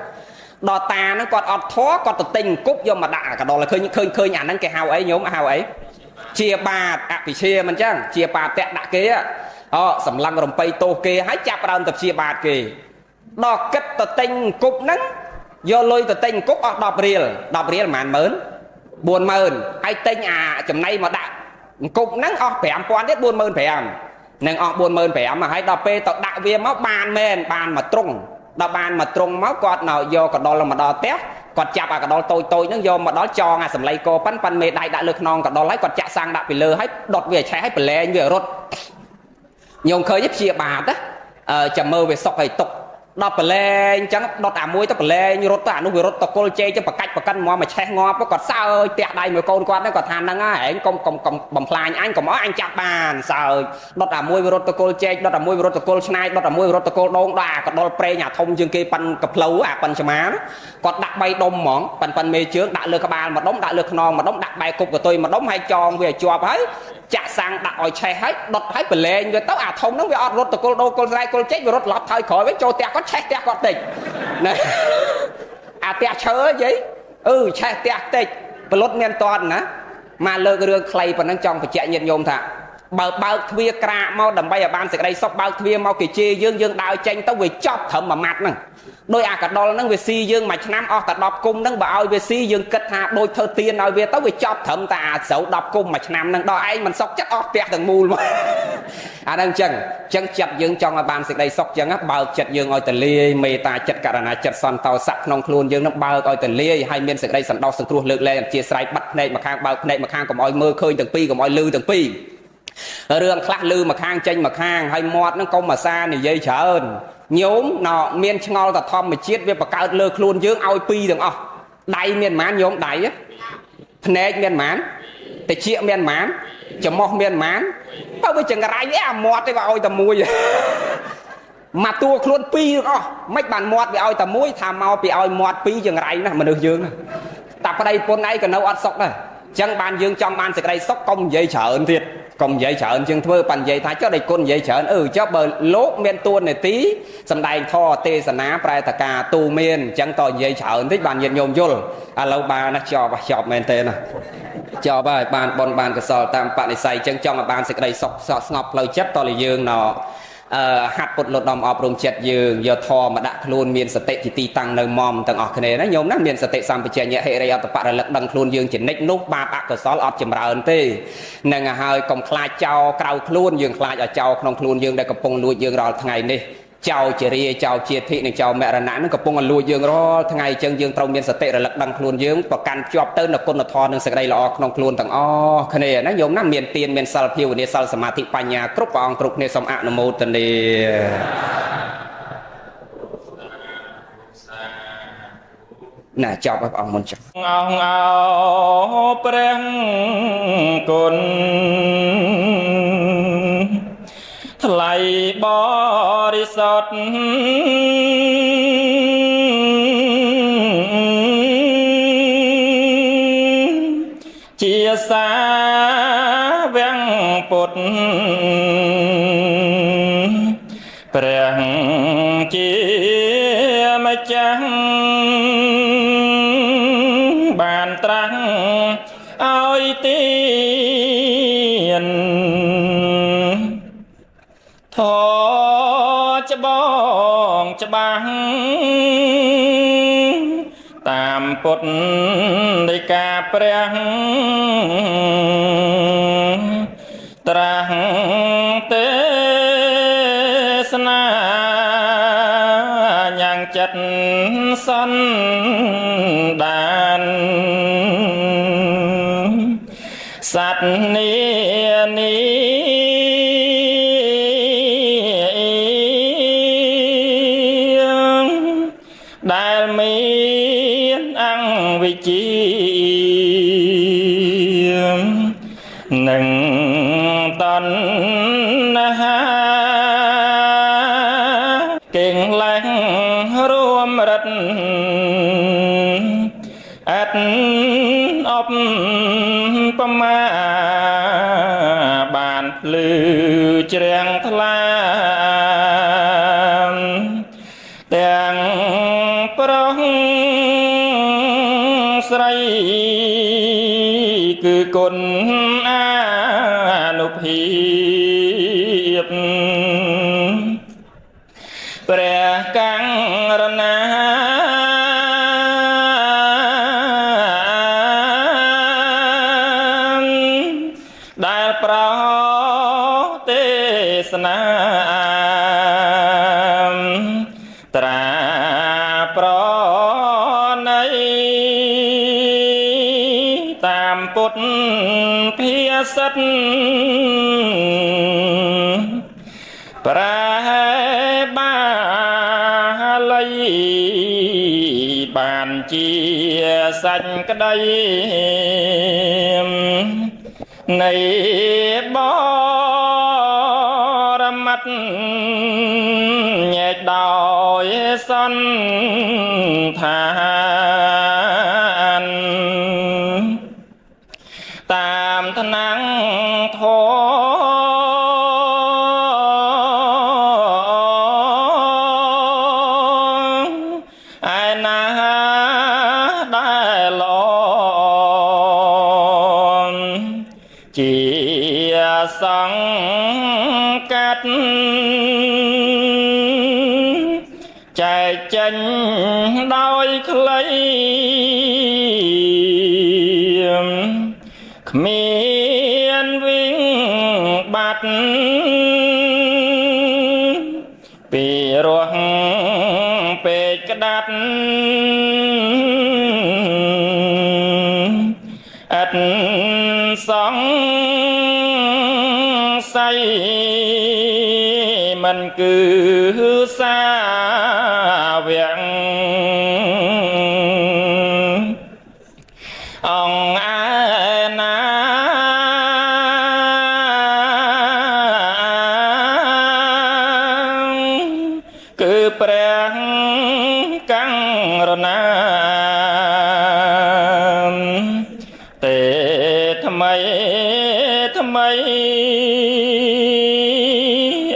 đò ta nó còn ọt thó còn tự tình cúc vô mà đạ cả đò là khơi nhà nó cái hào ấy nhóm hào ấy chia ba bị chia mình chăng chia ba tẹt đạ kế sầm lăng rồng pay tô kê hái chạp ra tập chia ba kê đò kết tự tình cúc nắng do lôi tự tình cúc ọt đọc riêng màn mớn buồn mơn ai tinh à chầm nay mà đạ cúc nắng ọt phèm quan hết buồn mơn phèm nên ọt buồn mơn phèm mà hãy đò pê tọt đạ viên máu bàn men bàn mà trung đo bàn mà trung máu quạt nào vô còn đo là mà đo tét quạt chạp à còn đo tôi nó vô mà đó cho ngà sầm lây cô pan mê đại đại lực non còn đo lấy quạt chạ sang đạp bị lơ hết đọt về trái hết bị lê về rốt nhiều khơi giúp chia bà đó chầm mơ về sọc hay tục đọt bị lê chẳng đọt à muối tao bị lê như rốt à nó về rốt tao cô chê cho bà cách bà cân mà che ngó có còn sao ơi tẹt đây mà con quạt nó còn than đang á anh công bằng phai anh còn anh chạp bàn sao đọt à muối về rốt tao cô chê đọt à muối về rốt tao cô snai đọt à muối về rốt tao cô đông đà còn đọt pre nhà thông dương kia pan cặp lâu à pan chả má còn đặt bay đông mỏng pan mê chướng đặt lừa các bạn mà đóng đặt lừa non mà đóng đặt bay cục của tôi mà đóng hay tròn về chùa ấy chặt sang đặt ỏi che hết đọt hết bể lên rồi tao à thông nó về ọt rốt tao cô đâu cô rai cô chết về rốt lọt thôi khỏi với cho tẹt có chết tẹt có tịch này à tẹt chớ vậy chết tẹt tịch và lót men toàn nè mà lơ cái đường clay và năng trong phải chạy nhiệt nhôm thà bao thưa cạ mau đầm bay ở ban sẽ đây sóc bao thưa mau kỳ chi dương đào tranh tao về chóp thầm mà mặt nè đôi à cả đo nó về si dương mà năm o ta đọc cung nó bảo về si dương kết hạ đôi thơ tiên nói về tao về chóp thầm ta xấu đọc cung mà năm nâng đo anh mình sóc chắc o tẹt thằng mù mà à đang chân chặt dương trong là ban sẽ đây sóc chân á bao chặt dương oi tần lia mê ta chặt cả là chặt son tàu sặc nông luôn dương nó bao oi tần lia hai miền sẽ đây sẵn đo sẵn cua lực lên chia sài bắt này mà khang bao này mà khang còn oi mơ khơi từng pi còn oi lư từng pi rương khát lư mà khang tranh mà khang hay mọt nó công mà xa này dây chở ơn nhóm nọ miền ngol ta thom mà chết với bà cao lơ luôn dương ao pi đừng đáy miền mán nhóm đáy á này miền mán để chia miền mán chấm mọc miền mán bao bây giờ cái này mọt đấy vào ôi tầm mùi mà tua luôn pi được mấy bàn mọt bị ôi tầm mũi tham mau bị ôi mọt pi chừng cái này mà được dương tập ở đây con này còn nấu ăn sọc này chẳng bàn dương trong bàn sẽ đây sóc công dây chở thiệt công dây chở chừng thưa bàn dây thái cho đây con dây chở cho bờ lốp miền tuôn này tí sầm đài thò tê sả ná prai tà cà tu miền chẳng to dây chở thích bàn nhiệt nhôm vô à lâu ba nó cho và chọp men tên này cho bài bàn bon bàn cái sò tam bạn này xài chân trong là bàn sẽ đây sọc ngọc lâu chất to là dương nọ hạt bột lột đom ọp rôm chẹt dương giờ thò mà đã luôn miền sạch thì ti tăng nơi mom tăng ọt này nó nhôm nó miền sạch sam bị che nhẹ hệ đây ở tập bạn là đăng luôn dương chỉ nick nút ba bạc cái sò ọt chìm ra ơn tê nên là hơi còn khai trao cào luôn dương khai ở trao không luôn dương đây cầm pung nuôi dương rồi ngày đi chào chị ri chào chị thị này chào mẹ là nãy nó cầm pung lùi dương rồi ngày chân dương trong miền sạch là lật đăng luôn dương và can chọp tới là con là thò nên sạch đây là không luôn tăng cái này nó nhôm nó miền tiền miền sal phiêu này sal sma thị pa nhà cướp vào cướp này xong ạ nó một tuần đi nè chào các ông muốn chào ông áo preng cồn thay bỏ đi sọt chia xa vang bột preng chia mà chẳng bàn trăng ôi tiền thọ cho bong cho băng tam bột đầy cà preng trăng tê sna nhang chặt sân đàn sát ni ni តអត់អបប្រមាបានភ្លឺជ្រាំងថ្លាទាំងប្រុសស្រីគឺគុណអានុភាពព្រះកង្រណាដែលប្រោទេសនាត្រាប្រណីតាមពុទ្ធភាសិតព្រះបាលីបានជាសាច់ក្តីនៃបរមត្តញែកដោយសន្តានតាមថ្នាំងធម៌ឯណាដែលល្អជាសង្កាត់ចែកចេញដោយខ្លីគ្មានវិញបាត់ពីរោះពេកក្តាត់អត់សង្ស័យមិនគឺសាវកអង្គឯណាគឺព្រះកង្រណាទេថ្មីថ្មី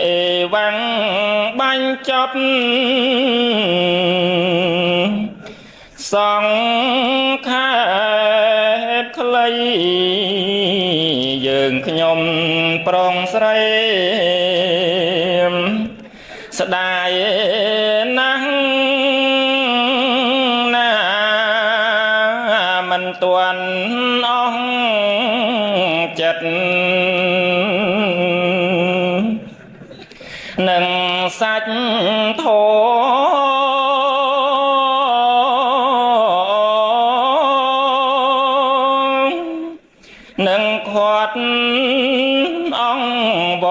អេវ៉ាំងបាញ់ចប់សង្ខេបខ្លីយើងខ្ញុំប្រុងស្រីស្ដាយណាស់ណាមិនទាន់អស់ចិត្តនឹងសាច់ធម៌នឹងខាត់អង្គវ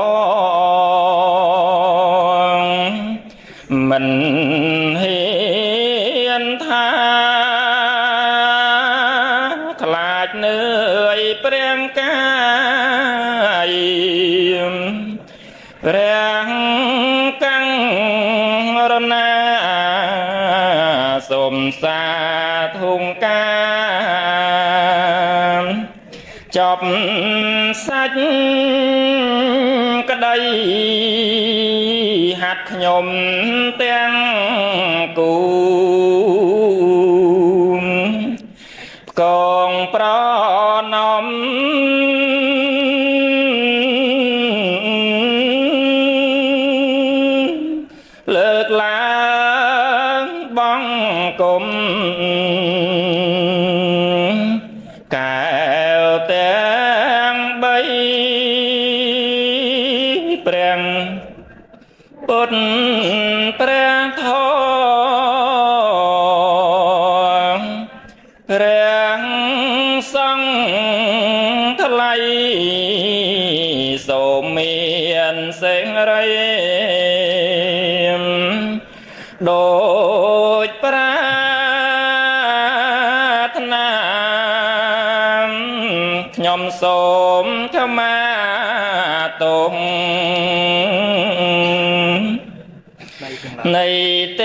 មិនហ៊ានថាខ្លាចនឿយព្រាងកាយព្រះកង្រណាសូមសាធុការចប់សាច់ក្តីហាត់ខ្ញុំទាំងគូកងប្រណំលើកឡើងបង្គំកែវទាំងបីព្រះពុទ្ធព្រះធម៌ព្រះសង្ឃថ្លៃសូមមានសេងរីដូចប្រាថ្នាខ្ញុំសូមខមាទោសនៃទេ